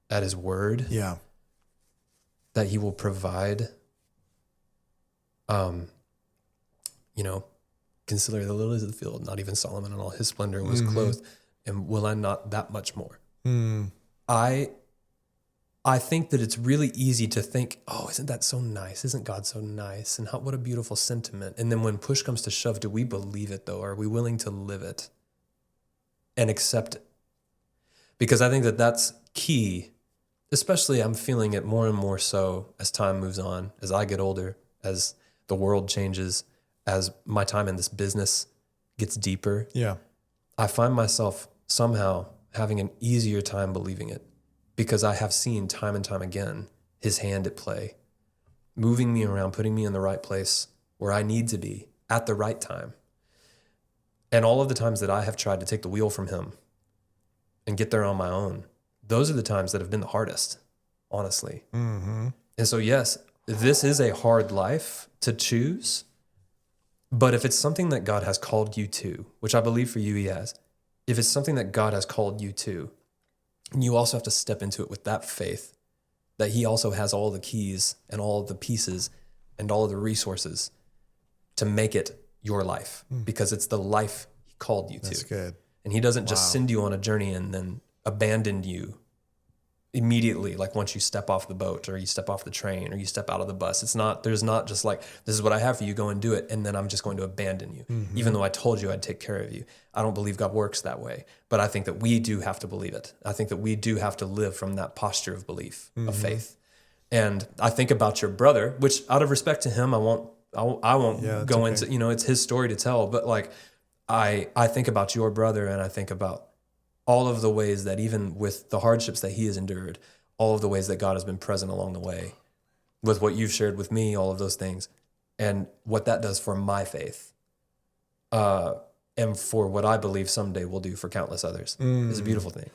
at his word, that he will provide, you know, consider the lilies of the field, not even Solomon in all his splendor was clothed, and will I not that much more? I think that it's really easy to think, oh, isn't that so nice? Isn't God so nice? And what a beautiful sentiment. And then when push comes to shove, do we believe it though? Are we willing to live it and accept it? Because I think that that's key. Especially I'm feeling it more and more so as time moves on, as I get older, as the world changes, as my time in this business gets deeper. Yeah. I find myself somehow having an easier time believing it, because I have seen time and time again his hand at play, moving me around, putting me in the right place where I need to be at the right time. And all of the times that I have tried to take the wheel from him and get there on my own, those are the times that have been the hardest, honestly. And so, yes, this is a hard life to choose, but if it's something that God has called you to, which I believe for you he has, if it's something that God has called you to, you also have to step into it with that faith that he also has all the keys and all the pieces and all of the resources to make it your life, because it's the life he called you to. That's good. And he doesn't just send you on a journey and then abandon you immediately, like once you step off the boat or you step off the train or you step out of the bus. There's not just like, this is what I have for you, go and do it, and then I'm just going to abandon you, even though I told you I'd take care of you. I don't believe God works that way, but I think that we do have to believe it. I think that we do have to live from that posture of belief, of faith. And I think about your brother, which out of respect to him, I won't go into, you know, it's his story to tell, but like I think about your brother, and I think about all of the ways that even with the hardships that he has endured, all of the ways that God has been present along the way, with what you've shared with me, all of those things, and what that does for my faith, and for what I believe someday will do for countless others. It's a beautiful thing.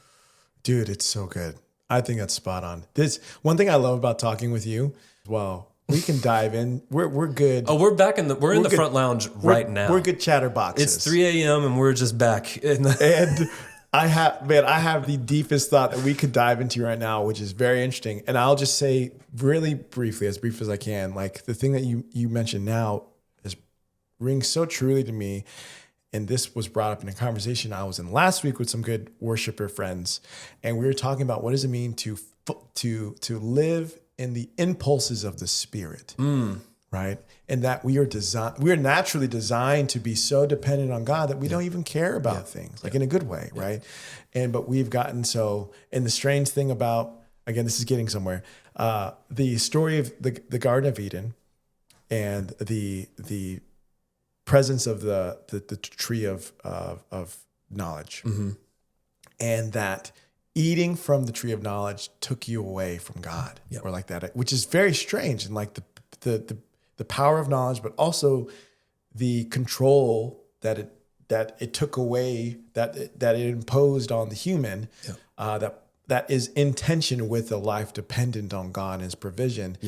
Dude, it's so good. I think that's spot on. This one thing I love about talking with you. Well, we can dive in. We're good. Oh, we're in the front lounge right now. We're good chatterboxes. It's 3 a.m. and we're just back in the and I have the deepest thought that we could dive into right now, which is very interesting. And I'll just say really briefly, as brief as I can, like the thing that you mentioned now rings so truly to me. And this was brought up in a conversation I was in last week with some good worshiper friends. And we were talking about what does it mean to live in the impulses of the Spirit, right? And that we are naturally designed to be so dependent on God that we don't even care about things, like in a good way, right? But we've gotten so, and the strange thing about, again, this is getting somewhere, the story of the Garden of Eden and the presence of the tree of knowledge, and that eating from the tree of knowledge took you away from God, or like that, which is very strange, and like the power of knowledge, but also the control that it took away, that it imposed on the human, that is in tension with a life dependent on God and His provision.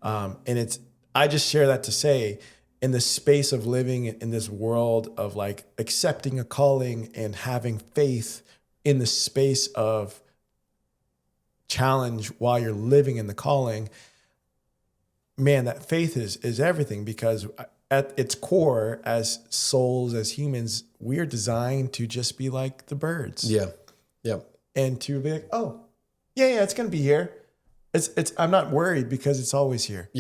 And I just share that to say, in the space of living in this world of like accepting a calling and having faith in the space of challenge while you're living in the calling, man, that faith is everything, because at its core, as souls, as humans, we're designed to just be like the birds. And to be like, oh, yeah, it's going to be here. I'm not worried because it's always here.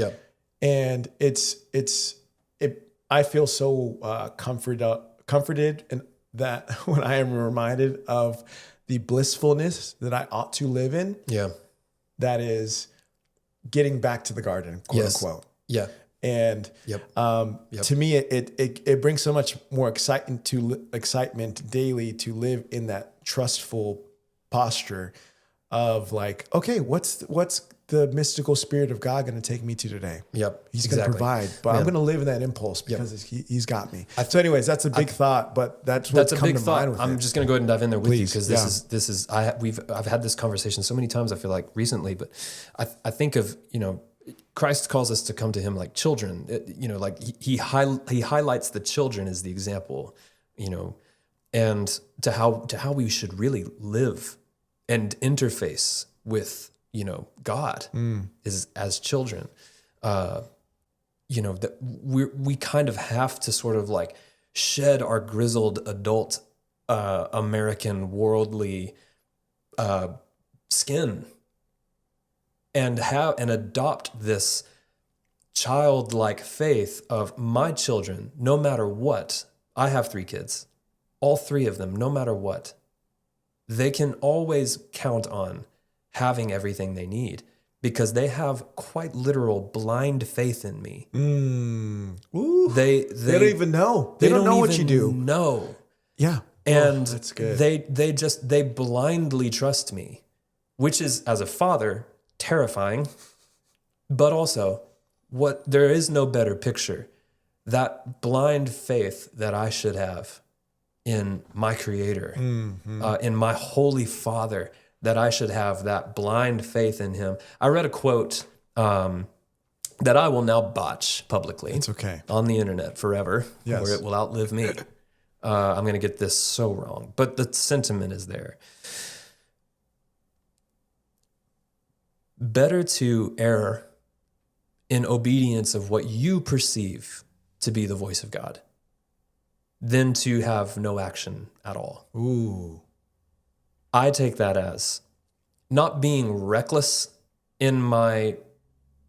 And I feel so comforted, and that when I am reminded of the blissfulness that I ought to live in, that is getting back to the garden, quote unquote. And to me, it brings so much more excitement daily to live in that trustful posture of like, okay, what's the mystical Spirit of God going to take me to today? He's going to provide, but I'm going to live in that impulse because He's got me. So anyways, that's a big thought, but that's a big thought. I'm just going to go ahead and dive in there with you, because I've had this conversation so many times, I feel like recently, but I think of, Christ calls us to come to Him like children, like he highlights the children as the example, and to how we should really live and interface with God is as children, that we kind of have to sort of like shed our grizzled adult American worldly skin and adopt this childlike faith of my children, no matter what. I have 3 kids, all 3 of them, no matter what, they can always count on having everything they need, because they have quite literal blind faith in me. They don't even know. They don't know what you do. No. And that's good. They blindly trust me, which is, as a father, terrifying, but also there is no better picture, that blind faith that I should have in my Creator, in my Holy Father, that I should have that blind faith in Him. I read a quote that I will now botch publicly. It's okay. On the internet forever, where it will outlive me. I'm going to get this so wrong, but the sentiment is there. Better to err in obedience of what you perceive to be the voice of God than to have no action at all. I take that as not being reckless in my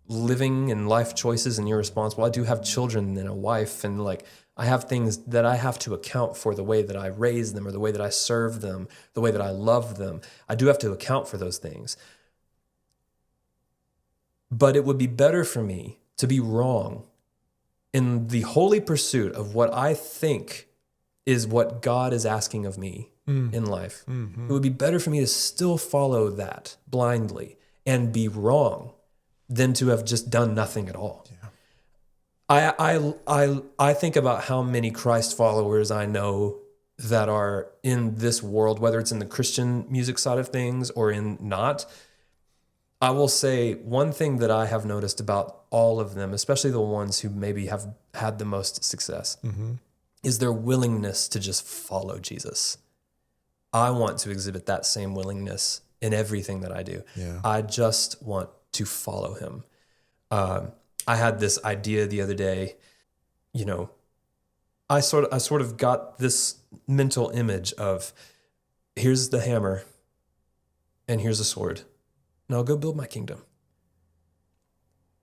living and life choices and irresponsible. I do have children and a wife, and like I have things that I have to account for, the way that I raise them or the way that I serve them, the way that I love them. I do have to account for those things. But it would be better for me to be wrong in the holy pursuit of what I think is what God is asking of me in life. It would be better for me to still follow that blindly and be wrong than to have just done nothing at all. I think about how many Christ followers I know that are in this world, whether it's in the Christian music side of things or in not. I will say one thing that I have noticed about all of them, especially the ones who maybe have had the most success, is their willingness to just follow Jesus. I want to exhibit that same willingness in everything that I do. Yeah. I just want to follow him. I had this idea the other day, you know, I sort of got this mental image of, here's the hammer and here's a sword. Now go build my kingdom.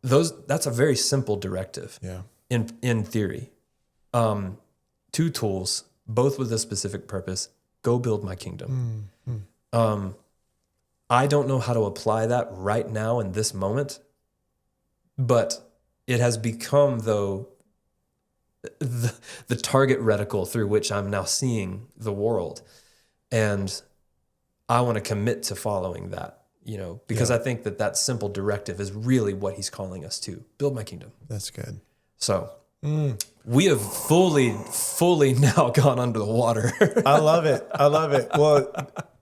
That's a very simple directive. Yeah. In theory. 2 tools, both with a specific purpose. Go build my kingdom. I don't know how to apply that right now in this moment, but it has become, though, the target reticle through which I'm now seeing the world. And I want to commit to following that, you know, because I think that simple directive is really what he's calling us to. Build my kingdom. That's good. So we have fully now gone under the water. I love it. I love it. Well,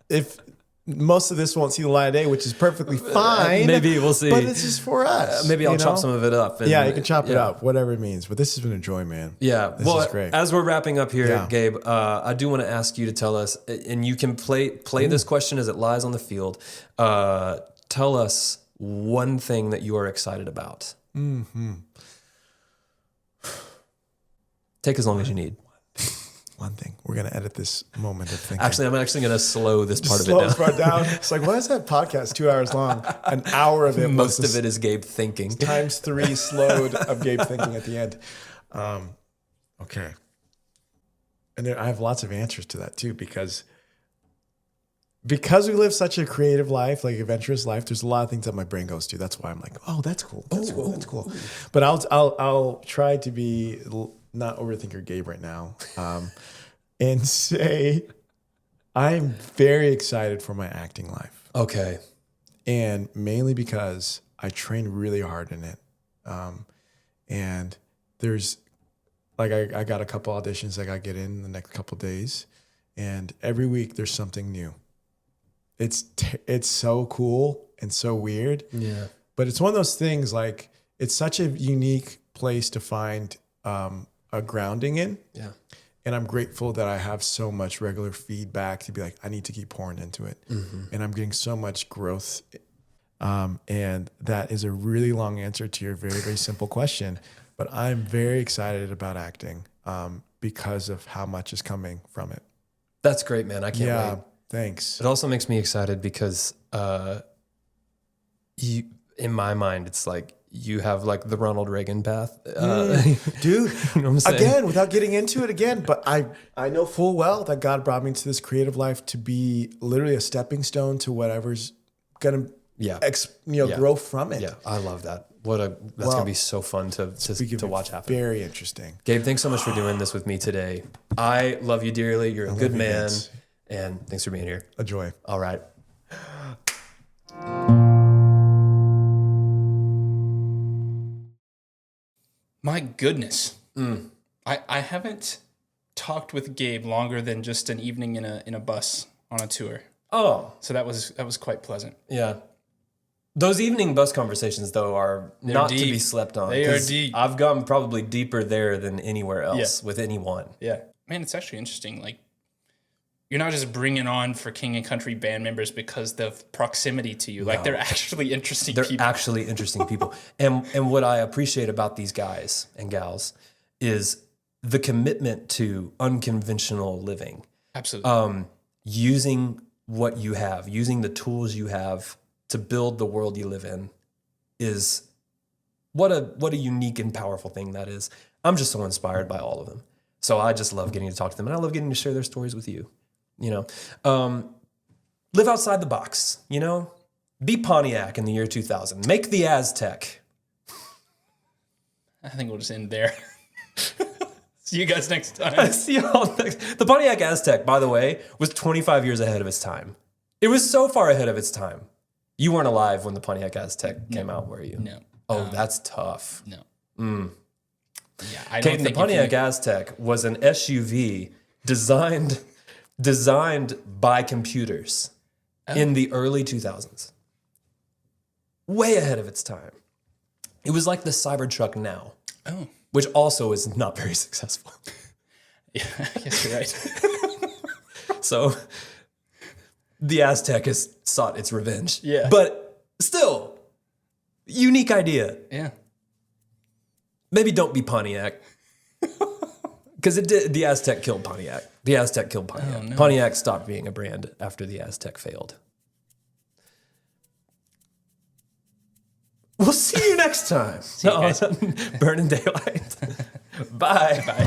if most of this won't see the light of day, which is perfectly fine. Maybe we'll see. But it's just for us. Maybe I'll chop some of it up. And, you can chop it up, whatever it means. But this has been a joy, man. Yeah. This is great. As we're wrapping up here, Gabe, I do want to ask you to tell us, and you can play this question as it lies on the field. Tell us one thing that you are excited about. Take as long as you need. One thing. We're going to edit this moment of thinking. Actually, I'm going to slow this part Slow of it this part down. It's like, why is that podcast 2 hours long? An hour of it. down. Most of it is Gabe thinking. Times 3 slowed of Gabe thinking at the end. Okay. And I have lots of answers to that too, because we live such a creative life, like adventurous life, there's a lot of things that my brain goes to. That's why I'm like, oh, that's cool. That's cool. That's cool. But I'll try to be not overthinker Gabe right now, and say I'm very excited for my acting life. Okay. And mainly because I trained really hard in it. And there's like, I got a couple auditions I got to get in the next couple days, and every week there's something new. It's so cool and so weird. Yeah. But it's one of those things, like, it's such a unique place to find a grounding in. Yeah. And I'm grateful that I have so much regular feedback to be like, I need to keep pouring into it. And I'm getting so much growth. And that is a really long answer to your very, very simple question. But I'm very excited about acting because of how much is coming from it. That's great, man. I can't wait. Thanks. It also makes me excited because in my mind, it's like you have like the Ronald Reagan path. Dude, you know what I'm saying? Again, without getting into it again, but I know full well that God brought me into this creative life to be literally a stepping stone to whatever's going to grow from it. Yeah, I love that. That's going to be so fun to watch happen. Very interesting. Gabe, thanks so much for doing this with me today. I love you dearly. You're a good man. Vince. And thanks for being here. A joy. All right. My goodness. I haven't talked with Gabe longer than just an evening in a bus on a tour. Oh. So that was quite pleasant. Yeah. Those evening bus conversations, though, are not deep. To be slept on. They are deep. I've gone probably deeper there than anywhere else with anyone. Yeah. Man, it's actually interesting. Like, you're not just bringing on for King and Country band members because of proximity to you. Like, they're actually interesting people. They're actually interesting people. And what I appreciate about these guys and gals is the commitment to unconventional living. Absolutely. Using what you have, using the tools you have to build the world you live in is what a unique and powerful thing that is. I'm just so inspired by all of them. So I just love getting to talk to them, and I love getting to share their stories with you. You know, live outside the box, you know, be Pontiac in the year 2000, make the Aztec. I think we'll just end there. See you guys next time. See y'all next. The Pontiac Aztec, by the way, was 25 years ahead of its time. It was so far ahead of its time. You weren't alive when the Pontiac Aztec came out, were you? No. Oh, that's tough. No. Yeah, I don't Caden, think the Pontiac Aztec was an SUV designed by computers in the early 2000s. Way ahead of its time. It was like the Cybertruck now. Oh. Which also is not very successful. Yeah, I guess you're right. So the Aztec has sought its revenge. Yeah. But still, unique idea. Yeah. Maybe don't be Pontiac. Because the Aztec killed Pontiac. The Aztec killed Pontiac. Oh, no. Pontiac stopped being a brand after the Aztec failed. We'll see you next time. See you guys. Burning daylight. Bye. Bye.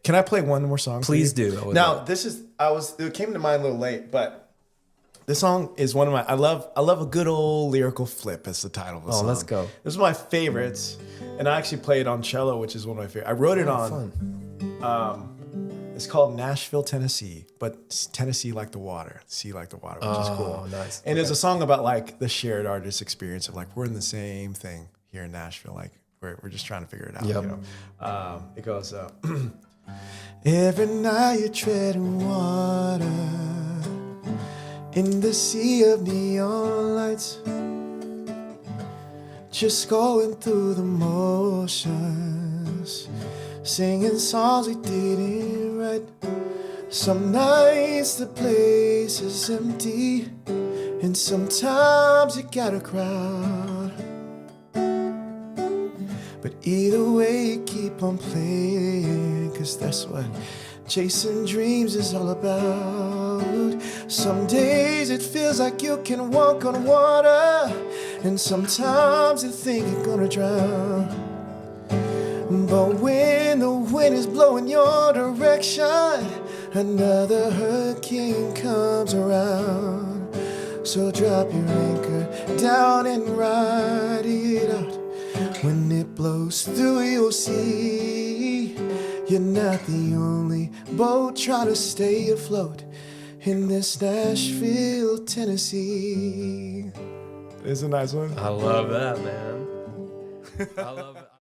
Can I play one more song? Please for you? do. Now, it came to mind a little late, but this song is one of my, I love a good old lyrical flip as the title of the song. let's go. This is one of my favorites, and I actually play it on cello, which is one of my favorites. I wrote it on, it's called Nashville, Tennessee, but Tennessee like the water, sea like the water, which is cool. Oh, nice. And it's a song about like the shared artist experience of like, we're in the same thing here in Nashville, like we're just trying to figure it out. Yep. You know? It goes, every night you're treading water in the sea of neon lights, just going through the motions, singing songs we didn't write. Some nights the place is empty, and sometimes you got a crowd. But either way, keep on playing, 'cause that's what chasing dreams is all about. Some days it feels like you can walk on water, and sometimes you think you're gonna drown. But when the wind is blowing your direction, another hurricane comes around. So drop your anchor down and ride it out. When it blows through, you'll see you're not the only boat trying to stay afloat in this Nashville, Tennessee. It's a nice one. I love that, man. I love that.